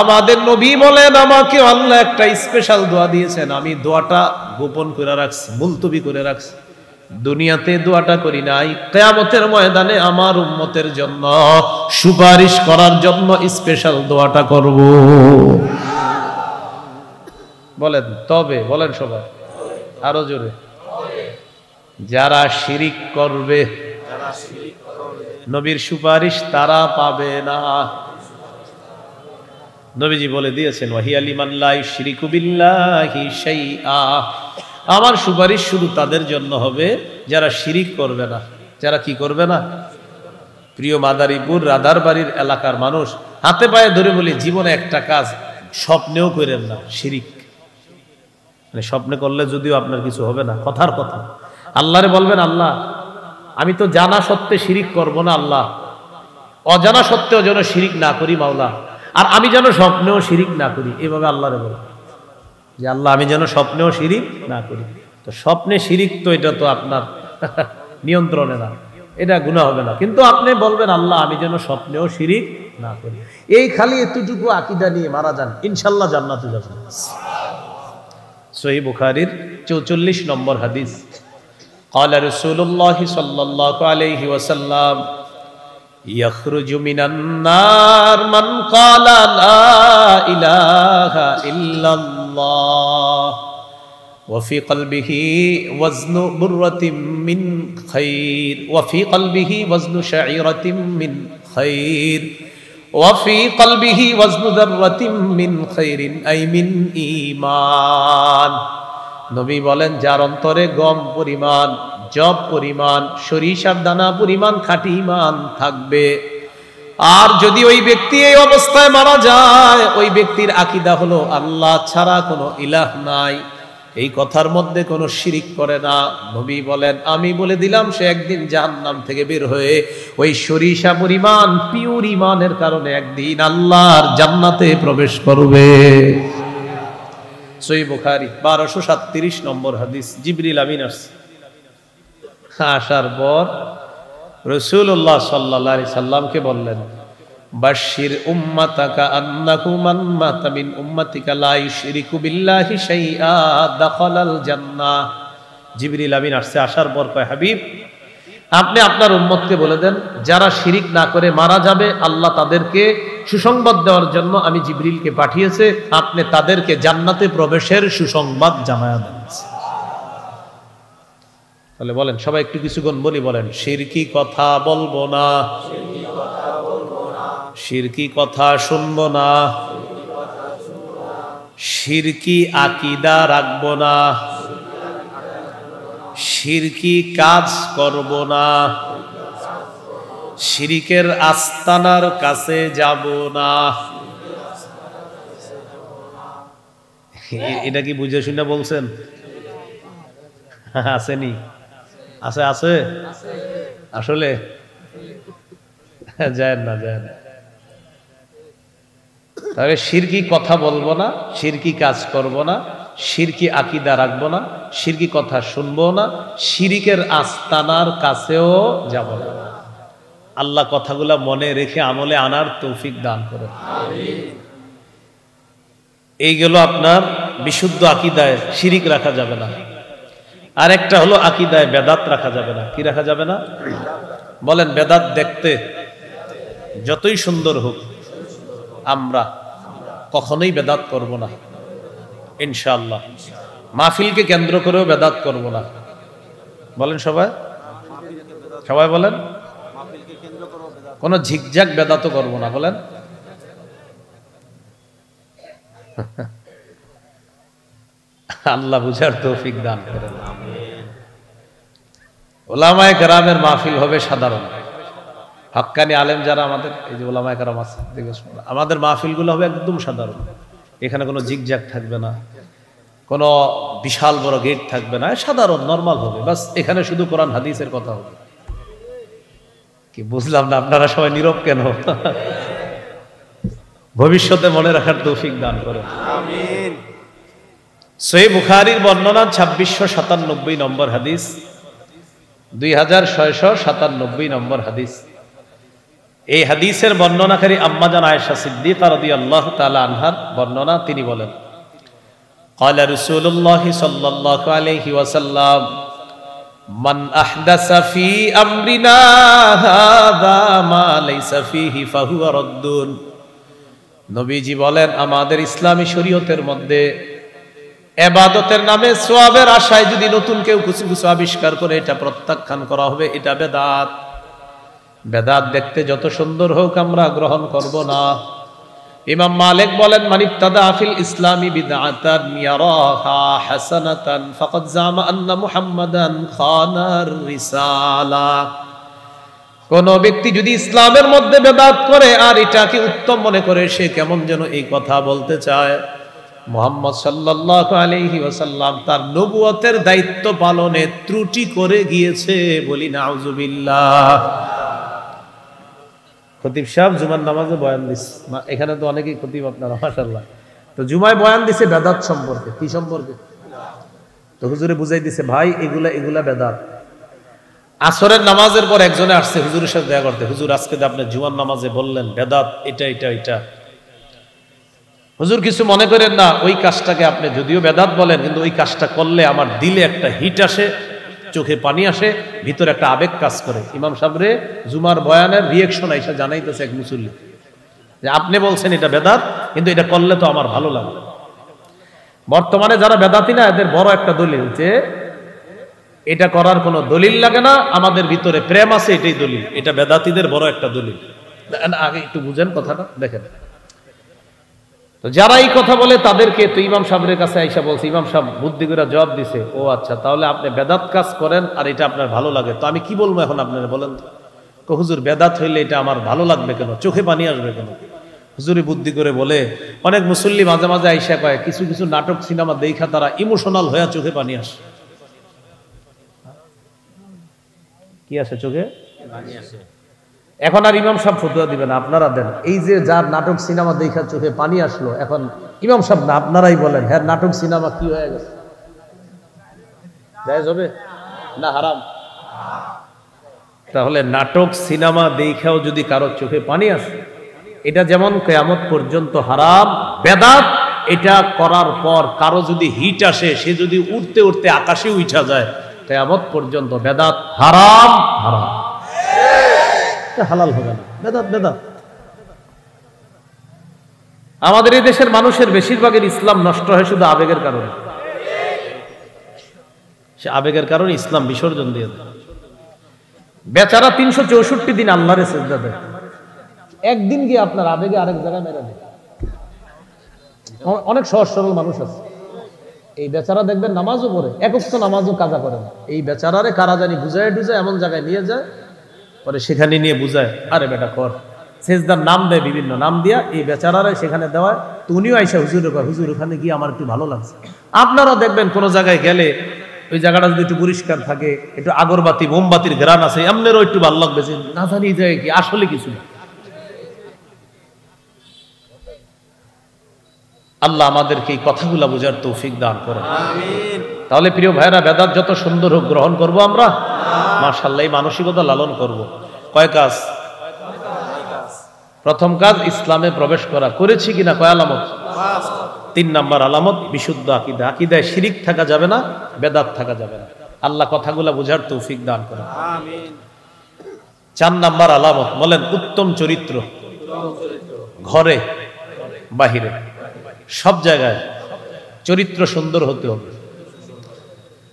আমাদের নবী বলেন, আমাকে আল্লাহ একটা স্পেশাল দোয়া দিয়েছেন, আমি দোয়াটা গোপন করে রাখছি, মুলতবি করে রাখছি। দুনিয়াতে দোয়াটা করি নাই, কিয়ামতের ময়দানে আমার উম্মতের জন্য সুপারিশ করার জন্য স্পেশাল দোয়াটা করব। বলেন তবে, বলেন সবাই আরো জোরে। যারা শিরিক করবে নবীর সুপারিশ তারা পাবে না। নবীজি বলে দিয়েছেন, ওয়াহিয়া লিমান লা ইউশরিকু বিল্লাহি শাইআ, আমার সুপারিশ শুধু তাদের জন্য হবে যারা শিরিক করবে না। যারা কি করবে না? প্রিয় মাদারীপুর রাধারবাড়ির এলাকার মানুষ, হাতে পায়ে ধরে বলি, জীবনে একটা কাজ স্বপ্নেও করেন না, শিরিক। মানে স্বপ্নে করলে যদিও আপনার কিছু হবে না, কথার কথা। আল্লাহরে বলবেন, আল্লাহ আমি তো জানা সত্ত্বে শিরিক করব না, আল্লাহ অজানা সত্ত্বেও যেন শিরিক না করি মাওলা, আর আমি যেন স্বপ্নেও শিরিক না করি। এভাবে আল্লাহরে বলবেন যে আল্লাহ আমি যেন স্বপ্নেও শিরিক না করি। তো স্বপ্নে শিরিক তো এটা তো আপনার নিয়ন্ত্রণে না, এটা গুনাহ হবে না। কিন্তু আপনি বলবেন, আল্লাহ আমি যেন স্বপ্নেও শিরিক না করি। এই খালি এতটুকু আকীদা নিয়ে মারা যান, ইনশাআল্লাহ জান্নাতে যাবেন। সহিহ বুখারীর 44 নম্বর হাদিস। ক্বালা রাসূলুল্লাহ সাল্লাল্লাহু আলাইহি ওয়াসাল্লাম, ইয়াখরুজু মিনান নার মান ক্বালা লা ইলাহা ইল্লাল্লাহ ওয়া ফি কলবিহি ওয়াজনু বুররাতিন মিন খায়র ওয়া ফি কলবিহি ওয়াজনু শাঈরাতিন মিন খায়র ওয়া ফি কলবিহি ওয়াজনু যাররাতিন মিন খায়রিন আই মিন ঈমান। নবী বলেন, যার অন্তরে গম পরিমাণ, জব পরিমাণ, সরিষার দানা পরিমাণ খাঁটি ঈমান থাকবে, আর যদি ওই ব্যক্তি এই অবস্থায় মারা যায়, ওই ব্যক্তির আকীদা হলো আল্লাহ ছাড়া কোনো ইলাহ নাই, এই কথার মধ্যে কোনো শিরিক করে না। নবী বলেন, আমি বলে দিলাম সে একদিন জাহান্নাম থেকে বের হয়ে ওই সরিষা পরিমাণ পিওর ঈমানের কারণে একদিন আল্লাহর জান্নাতে প্রবেশ করবে। সহিহ বুখারী 1237 নম্বর হাদিস। জিবরিল আমিন আসার পর রাসূলুল্লাহ সাল্লাল্লাহু আলাইহি সাল্লামকে বললেন, বাশশির উম্মাতাকা আন্নাহু মান মাতা মিন উম্মাতিকা লা ইউশরিকু বিল্লাহি শাইআ দাখালাল জান্নাহ। জিবরিল আমিন আসছে, আসার পর কয়, হাবিব আপনি আপনার উম্মতকে বলে দেন, যারা শিরিক না করে মারা যাবে আল্লাহ তাদেরকে সুসংবাদ দেওয়ার জন্য আমি জিবরিলকে পাঠিয়েছে, আপনি তাদেরকে জান্নাতে প্রবেশের সুসংবাদ জানায়া দেন। তাহলে বলেন সবাই একটু কিছুক্ষণ বলি, বলেন শিরকি কথা বলবো না, শিরকি কথা শুনবো না, শিরকি আকীদা রাখবো না, শিরকি কাজ করব না, শিরিকের আস্তানার কাছে যাব না। এটা কি বুঝে শুনে বলছেন? আসেনি? আছে আছে আসলে যায় না, যায় না। তবে শিরকি কথা বলবো না, শিরকি কাজ করব না, শিরকি আকীদা রাখবো না, শিরকি কথা শুনবো না, শিরিকের আস্তানার কাছেও যাব না। আল্লাহ কথাগুলা মনে রেখে আমলে আনার তৌফিক দান করেন। এই গেল আপনার বিশুদ্ধ আকীদায় শিরিক রাখা যাবে না। আর একটা হলো আকীদায় বেদাত রাখা যাবে না। কি রাখা যাবে না? বলেন বেদাত দেখতে যতই সুন্দর হোক আমরা কখনোই বেদাত করব না ইনশাআল্লাহ। মাহফিলকে কেন্দ্র করেও বেদাত করব না। বলেন সবাই, সবাই বলেন কোন ঝিকঝাক বেদাতও করব না। বলেন আল্লাহ বুঝার তৌফিক দান করেন। ওলামায়ে কেরামের মাহফিল হবে সাধারণ, হক্কানি আলেম যারা আমাদের এই যে ওলামায়ে কেরাম আছে আমাদের মাহফিলগুলো হবে একদম সাধারণ। এখানে কোনো ঝিকঝাক থাকবে না, কোনো বিশাল বড় গেট থাকবে না, সাধারণ নরমাল হবে। বাস এখানে শুধু কোরআন হাদিসের কথা হবে। কি বুঝলাম না, আপনারা সবাই নীরব কেন? ভবিষ্যতে মনে রাখার তৌফিক দান করেন আমিন। সহিহ বুখারীর বর্ণনা 2697 নম্বর হাদিস, 2697 নম্বর হাদিস। এই হাদিসের বর্ণনাকারী আম্মা জান আয়েশা সিদ্দিকা রাদিয়াল্লাহু তাআলা আনহার বর্ণনা। তিনি বলেন قال رسول الله صلى الله عليه وسلم من أحدث في أمرنا هذا ما ليس فيه فهو رد। নবীজি বলেন আমাদের ইসলামী শরীয়তের মধ্যে ইবাদতের নামে সওয়াবের আশায় যদি নতুন কেউ কিছু কিছু আবিষ্কার করে এটা প্রত্যাখ্যান করা হবে, এটা বেদাত। বেদাত দেখতে যত সুন্দর হোক আমরা গ্রহণ করব না। ইমাম মালিক বলেন মান ইবতাদা ফিল ইসলামি বিদআতান ইয়ারাহা হাসানাতান ফাকাদ জামা আন্না মুহাম্মাদান খানার রিসালা। কোন ব্যক্তি যদি ইসলামের মধ্যে বেদাত করে আর এটাকে উত্তম মনে করে, সে কেমন যেন এই কথা বলতে চায় মুহাম্মদ সাল্লাল্লাহু আলাইহি ওয়াসাল্লাম তার নবুয়তের দায়িত্ব পালনে ত্রুটি করে গিয়েছে। বলি নাউজুবিল্লাহ। খতিব সাহেব জুমার নামাজে বয়ান দিচ্ছে, এখানে তো অনেকেই খতিব আপনারা মাশাআল্লাহ। তো জুমায় বয়ান দিছে বেদাত সম্পর্কে। কি সম্পর্কে? তো হুজুরে বুঝাই দিছে ভাই এগুলা এগুলা বেদাত। আসরের নামাজের পর একজনে আসছে হুজুরের সাথে দেখা করতে, হুজুর আজকে যে আপনি জুমার নামাজে বললেন বেদাত এটা এটা এটা, হুজুর কিছু মনে করেন না, ওই কাজটাকে আপনি যদিও বেদাত বলেন কিন্তু ওই কাজটা করলে আমার দিলে একটা হিট আসে, চোখে পানি আসে, ভিতরে একটা আবেগ কাজ করে। ইমাম সাহেবরে জুমার বয়ানের রিয়েকশন আইসা জানাইতেছে এক মুসল্লি যে আপনি বলছেন এটা বেদাত কিন্তু এটা করলে তো আমার ভালো লাগে। বর্তমানে যারা বেদাতি না এদের বড় একটা দলিল যে এটা করার কোনো দলিল লাগে না, আমাদের ভিতরে প্রেম আছে, এটাই দলিল। এটা বেদাতিদের বড় একটা দলিল। আগে একটু বুঝেন কথাটা, দেখেন। তো যারা এই কথা বলে তাদেরকে তো ইমাম সাহেবের কাছে আইসা বলছে, ইমাম সাহেব বুদ্ধি করে জবাব দিছে, ও আচ্ছা তাহলে আপনি বেদাত কাজ করেন আর এটা আপনার ভালো লাগে, তো আমি কি বলবো এখন আপনারা বলেন তো? হুজুর বেদাত হইলে এটা আমার ভালো লাগবে কেন, চোখে পানি আসবে কেন? হুজুরি বুদ্ধি করে বলে। অনেক মুসল্লি মাঝে মাঝে আইসা কয় কিছু কিছু নাটক সিনেমা দেখা তারা ইমোশনাল হয়ে চোখে পানি আসে। কি আসে? চোখে পানি আসে। এখন আর ইমাম সাহেব ফতোয়া দিবেন, আপনারা দেন। এই যে যার নাটক সিনেমা দেখা চোখে পানি আসলো, এখন ইমাম সাহেব না আপনারাই বলেন হ্যাঁ নাটক সিনেমা কি হয়ে গেছে, জায়েজ হবে না হারাম? তাহলে নাটক সিনেমা দেখাও যদি কারো চোখে পানি আসে, এটা যেমন কিয়ামত পর্যন্ত হারাম। বেদাত এটা করার পর কারো যদি হিট আসে, সে যদি উঠতে উঠতে আকাশে উঠা যায়, কিয়ামত পর্যন্ত বেদাত হারাম হারাম, হালাল হবে না। বেদাত বেদাত। আমাদের এই দেশের মানুষের বেশিরভাগের ইসলাম নষ্ট হয় শুধু আবেগের কারণে। সে আবেগের কারণে ইসলাম বিসর্জন দিয়ে দেয়। বেচারা 364 দিন আল্লাহরে সিজদা দেয়, একদিন গিয়ে আপনার আবেগে আরেক জায়গায় মেরে দেয়। অনেক সহজ সরল মানুষ আছে, এই বেচারা দেখবেন নামাজও পড়ে, একক তো নামাজও কাজা করে না। এই বেচারারে কারা জানি বুঝায় টুজায় এমন জায়গায় নিয়ে যায়, পরে সেখানে নিয়ে বুঝায়, আরে বেটা কর, সেজদার নাম দেয়, বিভিন্ন নাম দিয়া এই বেচারারে সেখানে দেওয়ায়। তো উনিও আইসা হুজুরে কয়, হুজুর ওখানে গিয়ে আমার একটু ভালো লাগছে। আপনারাও দেখবেন কোনো জায়গায় গেলে ওই জায়গাটা যদি একটু পরিষ্কার থাকে, একটু আগরবাতি মোমবাতির ঘ্রাণ আছে, আপনারও একটু ভালো লাগবে, যে না জানি যায় কি আসলে কিছু না। আল্লাহ আমাদেরকে এই কথাগুলা বোঝার তৌফিক দান করেন। আমিন। তাহলে প্রিয় ভাইরা, বেদাত যত সুন্দর হোক গ্রহণ করব আমরা, মাশাআল্লাহ এই মানসিকতা লালন করব। কয় কাজ? প্রথম কাজ ইসলামে প্রবেশ করা, করেছি কিনা? কয় আলামত? 3 নাম্বার আলামত বিশুদ্ধ আকীদা। আকীদায় শিরিক থাকা যাবে না, বেদাত থাকা যাবে না। আল্লাহ কথাগুলা বোঝার তৌফিক দান করেন। আমিন। 4 নাম্বার আলামত বলেন উত্তম চরিত্র। ঘরে বাহিরে সব জায়গায় চরিত্র সুন্দর হতে হবে।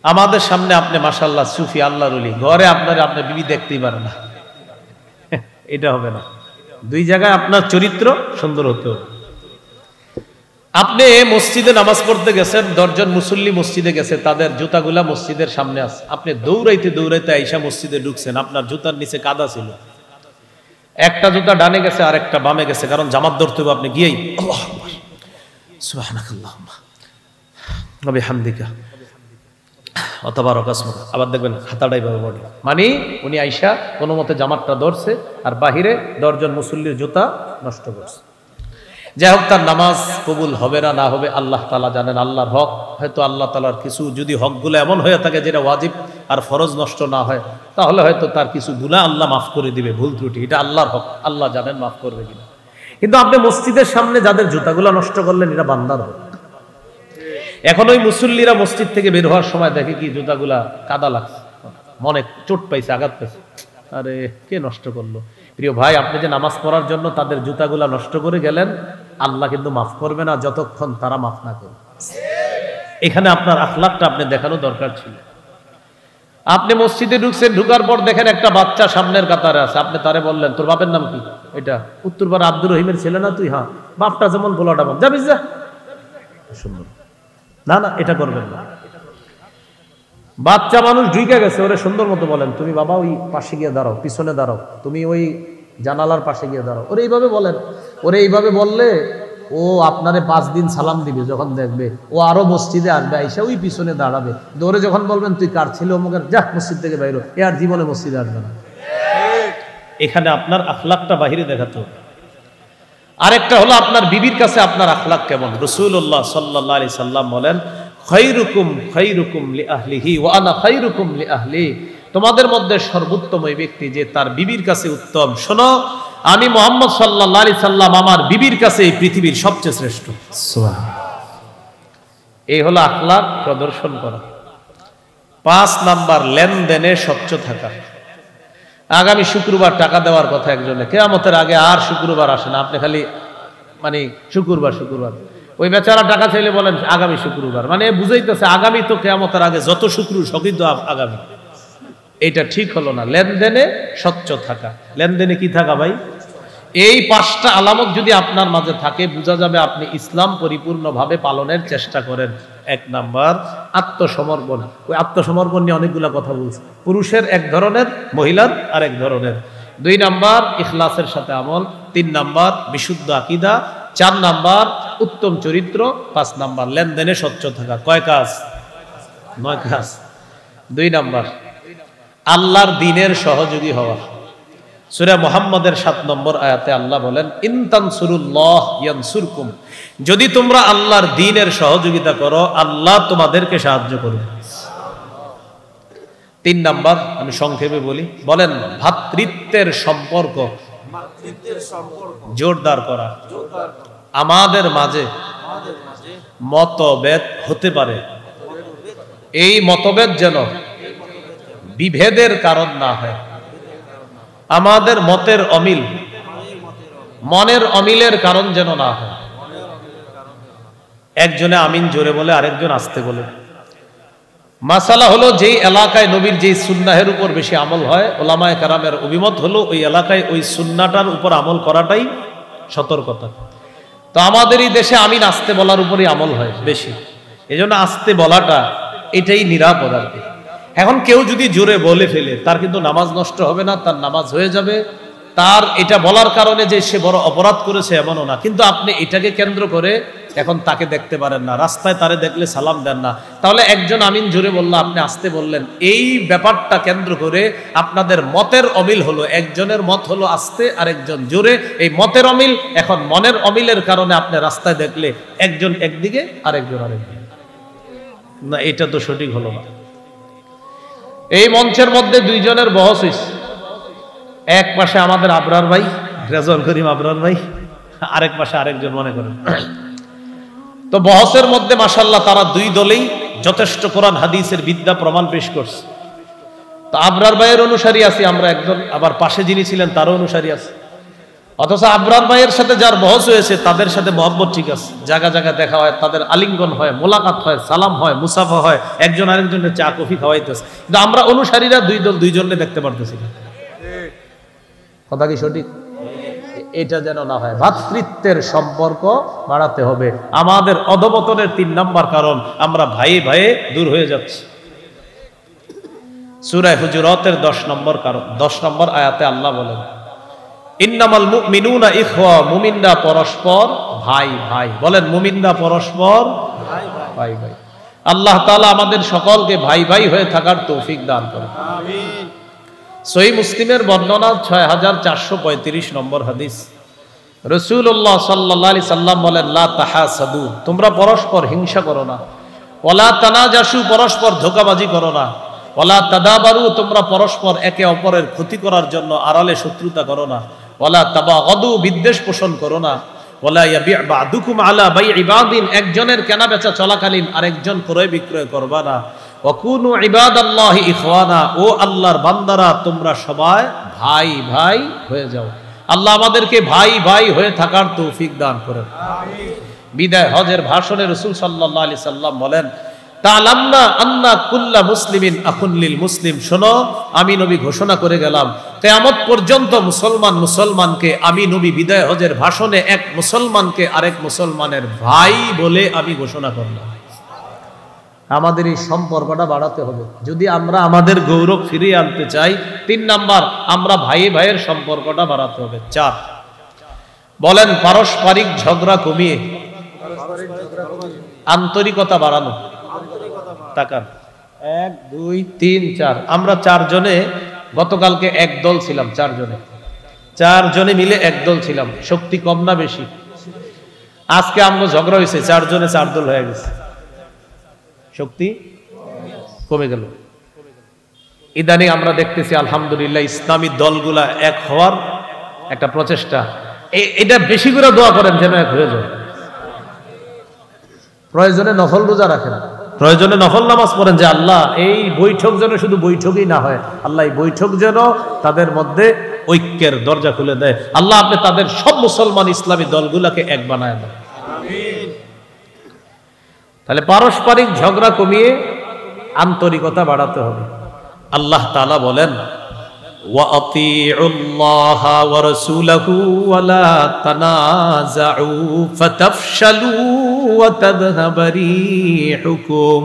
আমাদের সামনে আপনি মাশাআল্লাহ সুফি আল্লাহর ওলি, ঘরে আপনি বিবি দেখতেই পারেন না, এটা হবে না। 2 জায়গায় আপনার চরিত্র সুন্দর হতে হবে। আপনি মসজিদে নামাজ পড়তে গেছেন, 10 জন মুসল্লি মসজিদে গেছে, তাদের জুতাগুলা মসজিদের সামনে আছে। আপনি দৌড়াইতে দৌড়াইতে আইসা মসজিদে ঢুকছেন, আপনার জুতার নিচে কাদা ছিল, একটা জুতা ডানে গেছে আর একটা বামে গেছে, কারণ জামাত ধরতে হবে। আপনি গিয়েই আল্লাহু আকবার সুবহানাকাল্লাহুম্মা ওয়া বিহামদিকা ওয়া তাবারাকা ইসমুকা, আবার দেখবেন হাতাটাই ভাবে পড়ে, মানে উনি আইসা কোনো মতে জামাতটা ধরছে আর বাহিরে 10 জন মুসল্লির জুতা নষ্ট করছে। যাই হোক, তার নামাজ কবুল হবে না না হবে আল্লাহ তাআলা জানেন। আল্লাহর হক, হয়তো আল্লাহ তাআলার কিছু যদি হকগুলো এমন হয়ে থাকে যেটা ওয়াজিব আর ফরজ নষ্ট না হয়, তাহলে হয়তো তার কিছু গুনাহ আল্লাহ মাফ করে দিবে, ভুল ত্রুটি, এটা আল্লাহর হক, আল্লাহ জানেন মাফ করবে কিনা। কিন্তু আপনি মসজিদের সামনে যাদের জুতাগুলো নষ্ট করলেন, এটা বান্দার হক। এখন ওই মুসল্লিরা মসজিদ থেকে বের হওয়ার সময় দেখে কি জুতাগুলা কাদা লাগছে, মনে চোট পাইছে, আঘাত পাইছে, আরে কে নষ্ট করলো? প্রিয় ভাই, আপনি যে নামাজ পড়ার জন্য তাদের জুতাগুলা নষ্ট করে গেলেন, আল্লাহ কিন্তু মাফ করবে না যতক্ষণ তারা মাফ না করবে। এখানে আপনার আখলাকটা আপনি দেখানো দরকার ছিল। আপনি মসজিদে ঢুকছেন, ঢুকার পর দেখেন একটা বাচ্চা সামনের কাতারে আছে, আপনি তারে বললেন তোর বাপের নাম কি? এটা উত্তরপাড়া আব্দুর রহিমের ছেলে না তুই? হ্যাঁ। বাপটা যেমন বলাটা বল, যাবি যা। সুন্দর না, না এটা করবেন না। বাচ্চা মানুষ ঢুকে গেছে, ওরে সুন্দর মতো বলেন তুমি বাবা ওই পাশে গিয়ে দাঁড়াও, পিছনে দাঁড়াও, তুমি ওই জানালার পাশে গিয়ে দাঁড়াও। ওরে এইভাবে বলেন। ওরে এইভাবে বললে ও আপনারে 5 দিন সালাম দিবে, যখন দেখবে ও আরো মসজিদে আসবে, আইসা ওই পিছনে দাঁড়াবে। দৌড়ে যখন বলবেন তুই কার ছিল অমুকের, যা মসজিদ থেকে বাইরে, এ আর জীবনে মসজিদে আসবে না। এখানে আপনার আখলাকটা বাহিরে দেখাতে হবে। আরেকটা হলো আপনার বিবির কাছে আপনার আখলাক কেমন। রাসূলুল্লাহ সাল্লাল্লাহু আলাইহি সাল্লাম বলেন খায়রুকুম খায়রুকুম লিআহলিহি ওয়া আনা খায়রুকুম লিআহলি, তোমাদের মধ্যে সর্বোত্তম ওই ব্যক্তি যে তার বিবির কাছে উত্তম। শোনো, আমি মুহাম্মদ সাল্লাল্লাহু আলাইহি সাল্লাম আমার বিবির কাছে এই পৃথিবীর সবচেয়ে শ্রেষ্ঠ। সুবহানাল্লাহ। এই হলো আখলাক প্রদর্শন করা। 5 নাম্বার লেনদেনে স্বচ্ছ থাকা। আগামী শুক্রবার টাকা দেওয়ার কথা একজনে, কিয়ামতের আগে আর শুক্রবার আসে না, আপনি খালি মানে শুক্রবার শুক্রবার। ওই বেচারা টাকা চাইলে বলেন আগামী শুক্রবার, মানে বুঝাইতেছে আগামী তো কিয়ামতের আগে যত শুক্র সবই তো আগামী। এটা ঠিক হলো না। লেনদেনে স্বচ্ছ থাকা। লেনদেনে কি থাকা ভাই? এই 5টা আলামত যদি আপনার মাঝে থাকে, বোঝা যাবে আপনি ইসলাম পরিপূর্ণভাবে পালনের চেষ্টা করেন। 1 নাম্বার আত্মসমর্পণ। ওই আত্মসমর্পণ নিয়ে অনেকগুলা কথা বলছে। পুরুষের এক ধরনের, মহিলার আরেক ধরনের। 2 নাম্বার ইখলাসের সাথে আমল। 3 নাম্বার বিশুদ্ধ আকীদা। 4 নাম্বার উত্তম চরিত্র। 5 নাম্বার লেনদেনে স্বচ্ছ থাকা। কয় কাজ? 9 কাজ। 2 নাম্বার আল্লাহর দ্বীনের সহযোগী হওয়া। সূরা মুহাম্মদের 7 নম্বর আয়াতে আল্লাহ বলেন ইন তানসুরুল্লাহ ইয়ানসুরকুম, যদি তোমরা আল্লাহর দ্বীনের সহযোগিতা করো আল্লাহ তোমাদেরকে সাহায্য করবে। 3 নাম্বার আমি সংক্ষেপে বলি, বলেন ভ্রাতৃত্বের সম্পর্ক জোরদার করা। আমাদের মাঝে মতভেদ হতে পারে, এই মতভেদ যেন বিভেদের কারণ না হয়, আমাদের মতের অমিল, মনের অমিলের কারণ যেন না হয়। একজনে আমিন জোরে বলে, আরেকজন আস্তে বলে। মাসালা হলো যেই এলাকায় নবীর যেই সুন্নাহের উপর বেশি আমল হয়, ওলামায়ে কেরামের অভিমত হলো ওই এলাকায় ওই সুন্নাটার উপর আমল করাটাই সতর্কতা। তো আমাদের এই দেশে আমিন আস্তে বলার উপরই আমল হয় বেশি, এজন্য আস্তে বলাটা এটাই নিরাপদ আর কি। এখন কেউ যদি জোরে বলে ফেলে তার কিন্তু নামাজ নষ্ট হবে না, তার নামাজ হয়ে যাবে। তার এটা বলার কারণে যে সে বড় অপরাধ করেছে এমনও না, কিন্তু আপনি এটাকে কেন্দ্র করে এখন তাকে দেখতে পারেন না, রাস্তায় তারে দেখলে সালাম দেন না। তাহলে একজন আমিন জোরে বলল, আপনি আস্তে বললেন, এই ব্যাপারটা কেন্দ্র করে আপনাদের মতের অমিল হলো, একজনের মত হলো আস্তে আরেকজন জোরে, এই মতের অমিল। এখন মনের অমিলের কারণে আপনি রাস্তায় দেখলে একজন একদিকে আরেকজন আরেকদিকে, না এটা তো সঠিক হলো না। এই মঞ্চের মধ্যে দুইজনের বহস হইছে, এক পাশে আমাদের আবরার ভাই, রেজাউল করিম আবরার ভাই, আরেক পাশে আরেকজন মনে করেন। তো বহসের মধ্যে মাশাআল্লাহ তারা দুই দলেই যথেষ্ট কোরআন হাদিসের বিদ্যা প্রমাণ পেশ করছে। তো আবরার ভাইয়ের অনুসারী আছি আমরা একজন, আবার পাশে যিনি ছিলেন তারও অনুসারী আছে। অথচ আবরার ভাইয়ের সাথে যার বহস হয়েছে তাদের সাথে মহব্বত ঠিক আছে, জায়গা জায়গা দেখা হয়, তাদের আলিঙ্গন হয়, মোলাকাত হয়, সালাম হয়, মুসাফা হয়, একজন আরেকজনের চা কফি খাওয়াইতেছে। কিন্তু আমরা অনুসারীরা দুই দল দুইজনে দেখতে পারতেছি না। কথা কি সঠিক? এটা যেন না হয়। ভ্রাতৃত্বের সম্পর্ক বাড়াতে হবে। আমাদের অধপতনের ৩ নাম্বার কারণ, আমরা ভাইয়ে ভাইয়ে দূর হয়ে যাচ্ছি। সূরা হুজুরাতের ১০ নম্বর কারণ, ১০ নম্বর আয়াতে আল্লাহ বলেন, ইন্নামাল মুমিনুনা ইখওয়া, মুমিনরা পরস্পর ভাই ভাই। বলেন, মুমিনরা পরস্পর ভাই ভাই। আল্লাহ তাআলা আমাদের সকলকে ভাই ভাই হয়ে থাকার তৌফিক দান করেন, আমিন। সহিহ মুসলিমের বর্ণনা ৬৪৩৫ নম্বর হাদিস, রাসূলুল্লাহ সাল্লাল্লাহু আলাইহি সাল্লাম বলেন, লা তাহাসাদু, তোমরা পরস্পর হিংসা করো না। ওয়ালা তানাজাসু, পরস্পর ধোঁকাবাজি করো না। ওয়ালা তাদাবারু, তোমরা পরস্পর একে অপরের ক্ষতি করার জন্য আড়ালে শত্রুতা করো না। ওয়ালা তাবাগাদু, বিদ্বেষ পোষণ করো না। ওয়ালা ইয়াবি' বা'দুকুম আলা বাই'i বা'দিন, একজনের কেনা বেচা চলাকালীন আরেকজন ক্রয় বিক্রয় করবা না। ওয়াকুনু ইবাদাল্লাহি ইখওয়ানা, ও আল্লাহর বান্দারা তোমরা সবাই ভাই ভাই হয়ে যাও। আল্লাহ আমাদেরকে ভাই ভাই হয়ে থাকার তৌফিক দান করেন, আমিন। বিদায় হজের ভাষণে রাসূল সাল্লাল্লাহু আলাইহি সাল্লাম বলেন, তাআলামনা আন্না কুল্লা মুসলিমিন আখুন লিল মুসলিম, শোনো আমি নবী ঘোষণা করে গেলাম, কিয়ামত পর্যন্ত মুসলমান মুসলমানকে, আমি নবী বিদায় হজের ভাষণে এক মুসলমানকে আরেক মুসলমানের ভাই বলে আমি ঘোষণা করলাম। আমাদের এই সম্পর্কটা বাড়াতে হবে যদি আমরা আমাদের গৌরব ফিরিয়ে আনতে চাই। ৩ নাম্বার, আমরা ভাইয়ে ভাইয়ের সম্পর্কটা বাড়াতে হবে। ৪, বলেন পারস্পরিক ঝগড়া কমিয়ে আন্তরিকতা বাড়ানো। তাকান, ১ ২ ৩ ৪, আমরা ৪ জনে গতকালকে এক দল ছিলাম। ৪ জনে মিলে এক দল ছিলাম। শক্তি কম না বেশি? আজকে আমরা ঝগড়া হয়েছে, ৪ জনে ৪ দল হয়ে গেছে, শক্তি কমে গেল। ইদানিং আমরা দেখতেছি আলহামদুলিল্লাহ ইসলামী দলগুলা এক হওয়ার একটা প্রচেষ্টা। এটা বেশি করে দোয়া করেন যেন এক হয়ে যায়। প্রয়োজনে নফল রোজা রাখেন, প্রয়োজনে নফল নামাজ পড়েন, যে আল্লাহ এই বৈঠক যেন শুধু বৈঠকই না হয়, আল্লাহ এই বৈঠক যেন তাদের মধ্যে ঐক্যের দরজা খুলে দেয়। আল্লাহ আপনি তাদের সব মুসলমান ইসলামী দলগুলাকে এক বানায় দেন, আমিন। তাহলে পারস্পরিক ঝগড়া কমিয়ে আন্তরিকতা বাড়াতে হবে। আল্লাহ তাআলা বলেন, ওয়া আতিউল্লাহা ওয়া রাসূলাহু ওয়া লা তানাযাউ ফাতাফশালু ওয়া তাযহাবা রিহুকুম।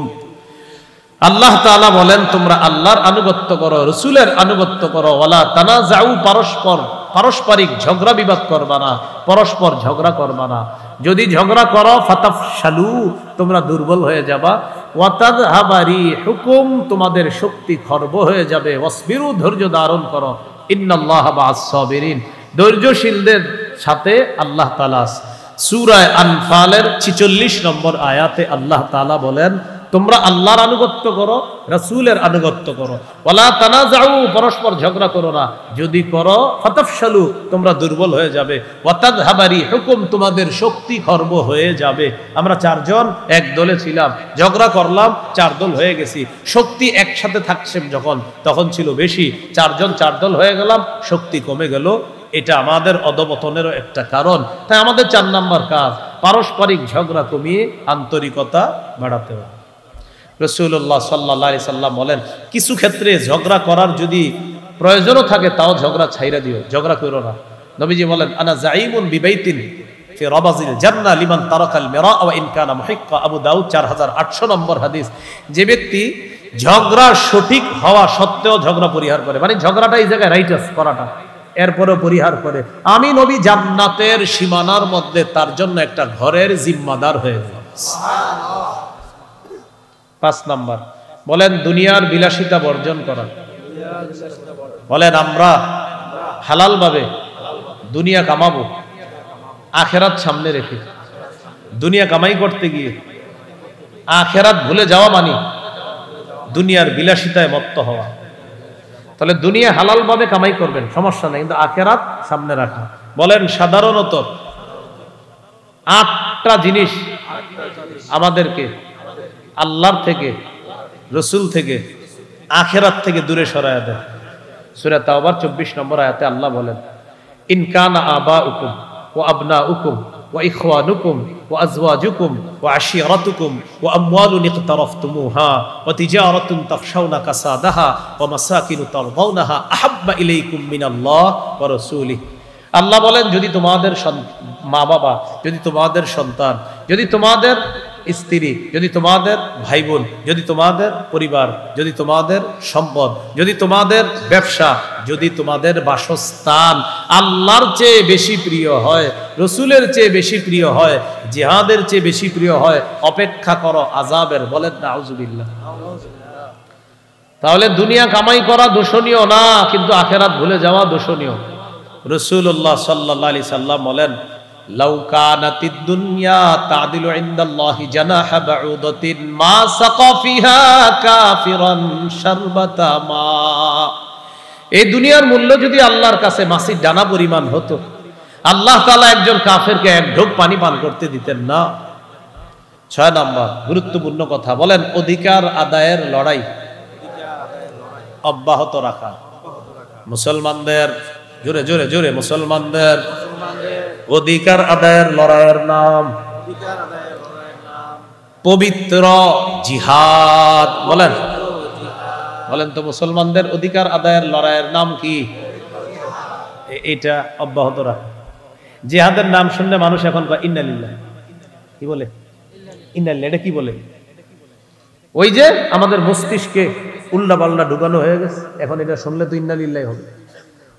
আল্লাহ তাআলা বলেন, তোমরা আল্লাহর আনুগত্য করো, রাসূলের আনুগত্য করো। ওয়ালা তানাযাউ, পারস্পরিক ঝগড়া বিবাদ করবা না, পরস্পর ঝগড়া করবা না। যদি ঝগড়া করো ফাতাফশালু, তোমরা দুর্বল হয়ে যাবা। ওয়া তাযহাবা রিহুকুম, তোমাদের শক্তি খর্ব হয়ে যাবে। ওয়াসবিরু, ধৈর্য ধারণ করো। ইন্নাল্লাহা মা'আস সাবিরিন, ধৈর্যশীলদের সাথে আল্লাহ তাআলা। সূরা আনফালের ৪৬ নম্বর আয়াতে আল্লাহ তাআলা বলেন, তোমরা আল্লাহর আনুগত্য করো, রাসূলের আনুগত্য করো। ওয়ালা তানাজাউ, পরস্পর ঝগড়া করো না, যদি করো ফাতাফশালু, তোমরা দুর্বল হয়ে যাবে। ওয়াতাযহাবারি হুকুম, তোমাদের শক্তি খর্ব হয়ে যাবে। আমরা চারজন এক দলে ছিলাম, ঝগড়া করলাম, চার দল হয়ে গেছি। শক্তি একসাথে থাকছে যখন, তখন ছিল বেশি, চারজন চার দল হয়ে গেলাম, শক্তি কমে গেল। এটা আমাদের অধপতনেরও একটা কারণ। তাই আমাদের 4 নাম্বার কাজ, পারস্পরিক ঝগড়া কমিয়ে আন্তরিকতা বাড়াতে হবে। রাসূলুল্লাহ সাল্লাল্লাহু আলাইহি সাল্লাম বলেন, কিছু ক্ষেত্রে ঝগড়া করার যদি প্রয়োজনও থাকে তাও ঝগড়া ছাইরা দিও, ঝগড়া করো না। নবীজি বলেন, আনা জাইমুন বিবাইতিন ফি রাবাজিল জান্নাহ লিমান তারাকাল মিরা ওয়া ইন কানা মুহিক্কা। আবু দাউদ 4800 নম্বর হাদিস। যে ব্যক্তি ঝগড়া সঠিক হওয়া সত্ত্বেও ঝগড়া পরিহার করে, মানে ঝগড়াটা এই জায়গায় রাইট আছে করাটা, এরপরও পরিহার করে, আমি নবী জান্নাতের সীমানার মধ্যে তার জন্য একটা ঘরের জিম্মাদার হয়ে গেলাম। সুবহানাল্লাহ। 5 নাম্বার বলেন দুনিয়ার বিলাসিতা বর্জন করা। বলেন আমরা হালাল ভাবে দুনিয়া কামাবো, আখেরাত সামনে রেখে। দুনিয়া কামাই করতে গিয়ে আখেরাত ভুলে যাওয়া মানে দুনিয়ার বিলাসিতায় মত্ত হওয়া। তাহলে দুনিয়া হালাল ভাবে কামাই করবেন, সমস্যা নেই, কিন্তু আখেরাত সামনে রাখা। বলেন সাধারণত 8টা জিনিস আমাদেরকে আল্লাহর থেকে, রসুল থেকে, আখেরাত থেকে দূরে সরায়া দেয়। সূরা তাওবার 24 নম্বর আয়াতে আল্লাহ বলেন, ইন কানা আবাউকুম ওয়া আবনাউকুম ওয়া ইখওয়ানুকুম ওয়া আজওয়াজুকুম ওয়া আশিরাতুকুম ওয়া আমওয়ালুন ইকতারাফতুমুহা ওয়া তিজারাতুন তাখশাউনা কাসাদাহা ওয়া মাসাকিনু তারদাউনাহা আহাব্বা ইলাইকুম মিনাল্লাহ ওয়া রাসূলিহি। আল্লাহ বলেন, যদি তোমাদের মা বাবা, যদি তোমাদের সন্তান, যদি তোমাদের স্ত্রী, যদি তোমাদের ভাই বোন, যদি তোমাদের পরিবার, যদি তোমাদের সম্পদ, যদি তোমাদের ব্যবসা, যদি তোমাদের বাসস্থান আল্লাহর চেয়ে বেশি প্রিয় হয়, রসুলের চেয়ে বেশি প্রিয় হয়, জিহাদের চেয়ে বেশি প্রিয় হয়, অপেক্ষা করো আযাবের। বলেন নাউযুবিল্লাহ। তাহলে দুনিয়া কামাই করা দোষণীয় না, কিন্তু আখেরাত ভুলে যাওয়া দোষণীয়। রাসূলুল্লাহ সাল্লাল্লাহু আলাইহি সাল্লাম বলেন, লাউ কানাতিদ দুনিয়া তা'দিলু ইনদাল্লাহি জানাহা বাউদাতিন মা সাকা ফিহা কাফিরান শারবাতা মা। এই দুনিয়ার মূল্য যদি আল্লাহর কাছে মাছির ডানা পরিমাণ হতো, আল্লাহ তাআলা একজন কাফেরকে এক ঢোক পানি পান করতে দিতেন না। 6 নাম্বার গুরুত্বপূর্ণ কথা, বলেন অধিকার আদায়ের লড়াই অব্যাহত রাখা। মুসলমানদের জোরে জোরে জোরে, মুসলমানদের অধিকার আদায়ের লড়াইয়ের নাম পবিত্র জিহাদ। বলেন বলেন তো মুসলমানদের অধিকার আদায়ের লড়াইয়ের নাম কি? এটা অব্যাহত রাখা। জিহাদের নাম শুনলে মানুষ এখন ইন্না লিল্লাহ, কি বলে? ইন্না লিল্লাহ, এটা কি বলে? ওই যে আমাদের মস্তিষ্কে উল্টা পাল্টা ঢুকানো হয়ে গেছে, এখন এটা শুনলে তো ইন্না লিল্লাহ হবে।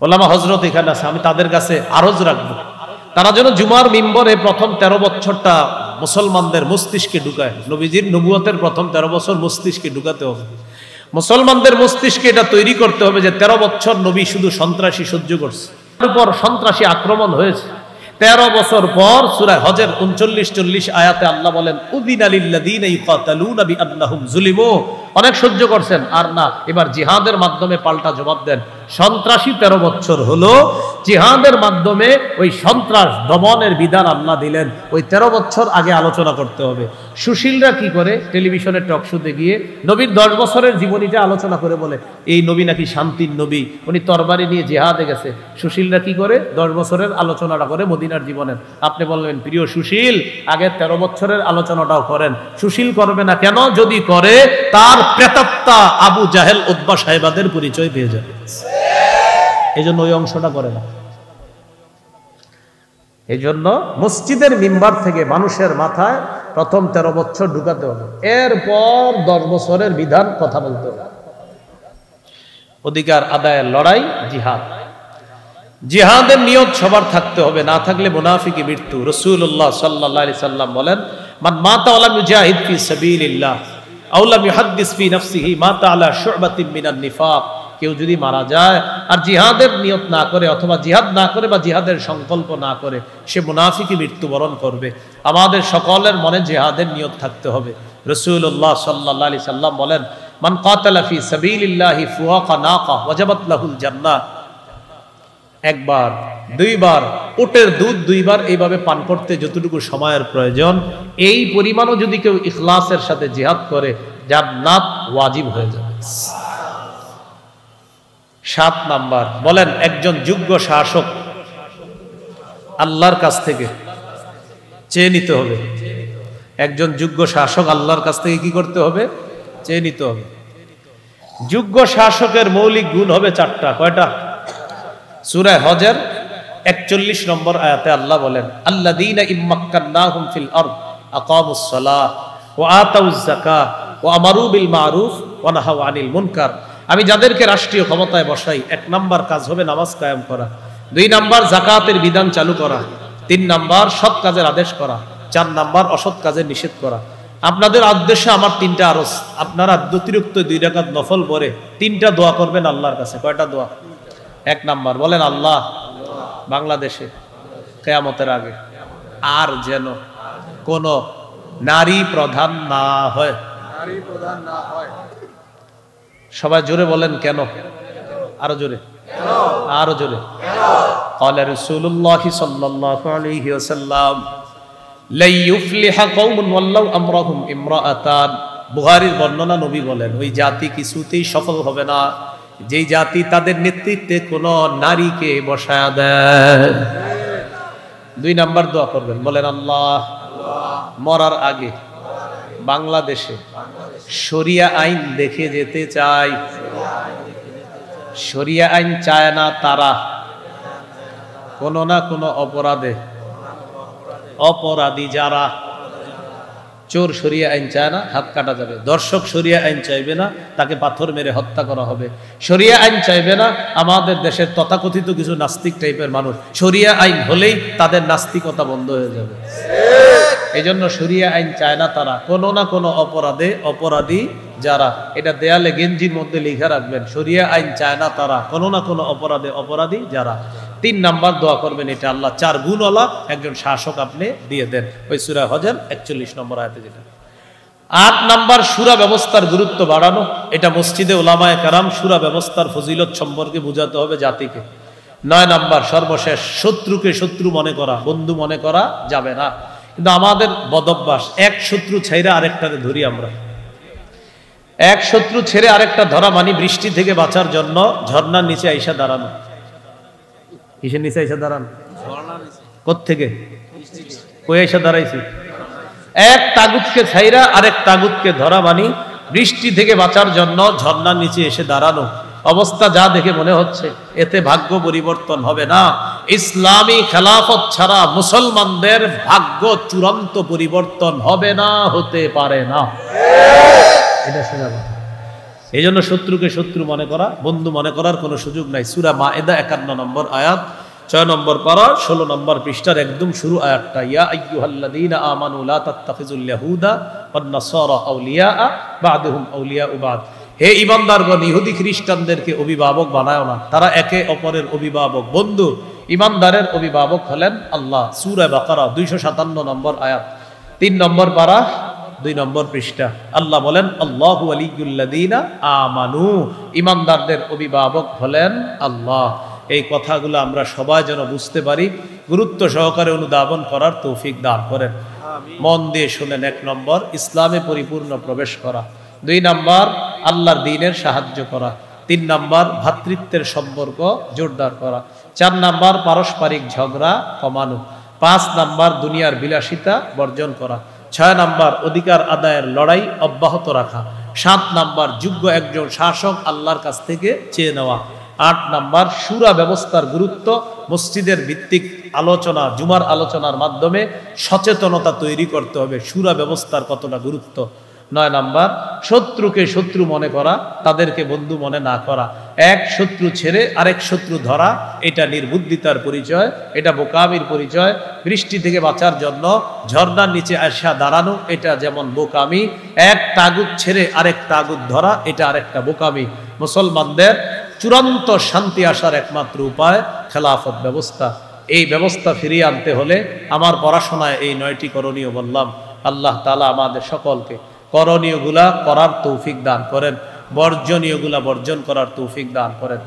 ওলামা হযরত এখানে আছে, আমি তাদের কাছে আরজ রাখবো, তারা যেন জুমার মিম্বরে প্রথম 13 বছরটা মুসলমানদের মস্তিষ্কে ঢুকায়। নবীজির নবুয়তের প্রথম 13 বছর মস্তিষ্কে ঢুকাতে হবে। মুসলমানদের মস্তিষ্কে এটা তৈরি করতে হবে যে 13 বছর নবী শুধু সন্ত্রাসী সহ্য করছে, তার উপর সন্ত্রাসী আক্রমণ হয়েছে। 13 বছর পর সূরা হজের 39-40 আয়াতে আল্লাহ বলেন, উযিনা লিল্লাযীনা ইউকাতালুনা বিআন্নাহুম যুলিমু। অনেক সহ্য করছেন, আর না, এবার জিহাদের মাধ্যমে পাল্টা জবাব দেন। সন্ত্রাসী 13 বছর হলো, জিহাদের মাধ্যমে ওই সন্ত্রাস দমনের বিধান আল্লাহ দিলেন। ওই 13 বছর আগে আলোচনা করতে হবে। সুশীলরা কি করে? টেলিভিশনের টক শোতে গিয়ে নবীর 10 বছরের জীবনীটা আলোচনা করে বলে, এই নবী নাকি শান্তির নবী, উনি তরবারি নিয়ে জিহাদে গেছে। সুশীলরা কি করে? 10 বছরের আলোচনাটা করে মদিনার জীবনের। আপনি বলবেন, প্রিয় সুশীল, আগে 13 বছরের আলোচনাটাও করেন। সুশীল করবে না কেন? যদি করে তার প্রেতাত্মা আবু জাহেল উতবা সাহেবাদের পরিচয় পেয়ে যাবে। এই জন্য ওই অংশটা করে না। এই জন্য মসজিদের মিম্বার থেকে মানুষের মাথায় প্রথম 13 বছর ঢুকাতে হবে, এরপর 10 বছরের বিধান কথা বলতে হবে। অধিকার আদায়ের লড়াই জিহাদ। জিহাদের নিয়ত সবার থাকতে হবে, না থাকলে মুনাফিকি মৃত্যু। রাসূলুল্লাহ সাল্লাল্লাহু আলাইহি সাল্লাম বলেন, মান মাতা ওয়া লাম ইউজাহিদ ফি সাবিলিল্লাহ আও লাম ইউহাদ্দিস ফি নাফসিহি মাতা আলা শু'বাতিন মিনান নিফাক। কেউ যদি মারা যায় আর জিহাদের নিয়ত না করে অথবা জিহাদ না করে বা জিহাদের সংকল্প না করে, সে মুনাফিকই মৃত্যুবরণ করবে। আমাদের সকলের মনে জিহাদের নিয়ত থাকতে হবে। রাসূলুল্লাহ সাল্লাল্লাহু আলাইহি সাল্লাম বলেন, মান কাতালা ফি সাবিলিল্লাহি ফুওয়াকা নাকা ওয়াজাবাত লাহুল জান্নাহ। একবার, দুইবার, উটের দুধ দুইবার এইভাবে পান করতে যতটুকু সময়ের প্রয়োজন, এই পরিমাণও যদি কেউ ইখলাসের সাথে জিহাদ করে, জান্নাত ওয়াজিব হয়ে যাবে। 7 নাম্বার বলেন, একজন যোগ্য শাসক আল্লাহর কাছ থেকে চেয়ে নিতে হবে। একজন যোগ্য শাসক আল্লাহর কাছ থেকে কি করতে হবে? চেয়ে নিতে হবে। যোগ্য শাসকের মৌলিক গুণ হবে 4টা। কয়টা? সূরা হজের 41 নম্বর আয়াতে আল্লাহ বলেন, আল্লাযীনা ইম্মাক্কান্নাহুম ফিল আরদ আকামুস সালাহ ওয়া আতাউজ যাকাহ ওয়া আমারু বিল মারুফ ওয়া নাহাউ আনিল মুনকার। আমি যাদেরকে রাষ্ট্রীয় ক্ষমতায় বসাই, 1 নাম্বার কাজ হবে নামাজ কায়েম করা, 2 নাম্বার যাকাতের বিধান চালু করা, 3 নাম্বার সৎ কাজের আদেশ করা, 4 নাম্বার অসৎ কাজের নিষেধ করা। আপনাদের উদ্দেশ্যে আমার 3টা আরজ, আপনারা অতিরিক্ত 2 রাকাত নফল পড়ে 3টা দোয়া করবেন আল্লাহর কাছে। কয়টা দোয়া? 1 নাম্বার বলেন, আল্লাহ বাংলাদেশে কিয়ামতের আগে আর যেন কোন নারী প্রধান না হয়। সবাই জোরে বলেন, কেন? আরো জোরে, আরো জোরে। ক্বালা রাসূলুল্লাহ সাল্লাল্লাহু আলাইহি ওয়াসাল্লাম, লা ইউফলিহা কওমুন ওয়াল্লাউ আমরাহুম ইমরাআতান। বুখারীর বর্ণনা, নবী বলেন, ওই জাতি কিছুতেই সফল হবে না যেই জাতি তাদের নেতৃত্বে কোন নারীকে বসায়া দেয়। 2 নাম্বার দোয়া করবেন, বলেন, আল্লাহ মরার আগে বাংলাদেশে শরিয়া আইন দেখে যেতে চাই। শরিয়া আইন চায় না তারা কোন না কোন অপরাধে, অপরাধী যারা, চোর শরিয়া আইন চায় না, হাত কাটা যাবে। দর্শক শরিয়া আইন চাইবে না, তাকে পাথর মেরে হত্যা করা হবে। শরিয়া আইন চাইবে না আমাদের দেশের তথাকথিত কিছু নাস্তিক টাইপের মানুষ, শরিয়া আইন হলেই তাদের নাস্তিকতা বন্ধ হয়ে যাবে। এই জন্য শরিয়া আইন চায় না তারা কোন না কোন অপরাধে অপরাধী যারা। এটা দেয়ালে গেঞ্জির মধ্যে লিখে রাখবেন, শরিয়া আইন চায় না তারা কোন না কোন অপরাধে অপরাধী যারা। 3 নাম্বার দোয়া করবেন, এটা আল্লাহ 4 গুণওয়ালা একজন শাসক আপনি দিয়ে দেন। ওই সূরা হজের 41 নম্বর আয়াতে যেটা। 8 নাম্বার সূরা ব্যবস্থার গুরুত্ব বাড়ানো। এটা মসজিদে উলামায়ে কেরাম সূরা ব্যবস্থার ফজিলত সম্পর্কে বুঝাতে হবে জাতিকে। 9 নাম্বার সর্বশেষ, শত্রুকে শত্রু মনে করা, বন্ধু মনে করা যাবে না। কিন্তু আমাদের বদভ্যাস, এক শত্রু ছেড়ে আরেকটাকে ধরি আমরা। এক শত্রু ছেড়ে আরেকটা ধরা মানে বৃষ্টি থেকে বাঁচার জন্য ঝর্ণার নিচে আইসা দাঁড়ানো। কিসের নিচে আইসা দাঁড়ানো? কোত্থেকে? কই আইসা দাঁড়াইছি? এক তাগুতকে ছাইরা আরেক তাগুতকে ধরা মানে বৃষ্টি থেকে বাঁচার জন্য ঝর্ণার নিচে এসে দাঁড়ানো। অবস্থা যা দেখে মনে হচ্ছে এতে ভাগ্য পরিবর্তন হবে না। ইসলামী খেলাফত ছাড়া মুসলমানদের ভাগ্য চূড়ান্ত পরিবর্তন হবে না, হতে পারে না। এটা শোনা কথা। এই জন্য শত্রুকে শত্রু মনে করা, বন্ধু মনে করার কোনো সুযোগ নাই। সূরা মায়েদা 51 নম্বর আয়াত, 6 নম্বর পারা, 16 নম্বর পৃষ্ঠার একদম শুরু আয়াতটা, ইয়া আইয়ুহাল্লাযীনা আমানু লা তাত্তাখিযুল ইয়াহুদা ওয়ান নাসারা আউলিয়া বা'দুহুম আউলিয়াউ বা'দ। হে ঈমানদারগণ, ইহুদি খ্রিস্টানদেরকে অভিভাবক বানায় না, তারা একে অপরের অভিভাবক, বন্ধু। ঈমানদারের অভিভাবক হলেন আল্লাহ। সূরা বাকারা 257 নম্বর আয়াত, 3 নম্বর পারা, 2 নম্বর পৃষ্ঠা। আল্লাহ বলেন, আল্লাহু ওয়ালিয়্যুল্লাযীনা আমানু, ঈমানদারদের অভিভাবক হলেন আল্লাহ। এই কথাগুলো আমরা সবাই যেন বুঝতে পারি, গুরুত্ব সহকারে অনুধাবন করার তৌফিক দান করেন। মন দিয়ে শুনেন। 1 নম্বর, ইসলামে পরিপূর্ণ প্রবেশ করা। 2 নম্বর, আল্লাহর দ্বীনের সাহায্য করা। 3 নম্বর, ভ্রাতৃত্বের সম্পর্ক জোরদার করা। 4 নম্বর, পারস্পরিক ঝগড়া কমানো। 5 নম্বর, দুনিয়ার বিলাসিতা বর্জন করা। 6 নম্বর, অধিকার আদায়ের লড়াই অব্যাহত রাখা। 7 নম্বর, যোগ্য একজন শাসক আল্লাহর কাছ থেকে চেয়ে নেওয়া। 8 নম্বর, শুরা ব্যবস্থার গুরুত্ব, মসজিদের ভিত্তিক আলোচনা, জুমার আলোচনার মাধ্যমে সচেতনতা তৈরি করতে হবে শুরা ব্যবস্থার কতটা গুরুত্ব। 9 নম্বর, শত্রুকে শত্রু মনে করা, তাদেরকে বন্ধু মনে না করা। এক শত্রু ছেড়ে আরেক শত্রু ধরা, এটা নির্বুদ্ধিতার পরিচয়, এটা বোকামির পরিচয়। বৃষ্টি থেকে বাঁচার জন্য ঝর্ণার নিচে আসা দাঁড়ানো, এটা যেমন বোকামি। এক তাগুত ছেড়ে আরেক তাগুত ধরা, এটা আরেকটা বোকামি। মুসলমানদের চূড়ান্ত শান্তি আসার একমাত্র উপায় খেলাফত ব্যবস্থা। এই ব্যবস্থা ফিরিয়ে আনতে হলে আমার পড়াশোনায় এই 9টি করণীয় বললাম। আল্লাহ তাআলা আমাদের সকলকে করণীয়গুলা করার তৌফিক দান করেন, বর্জনীয়গুলা বর্জন করার তৌফিক দান করেন।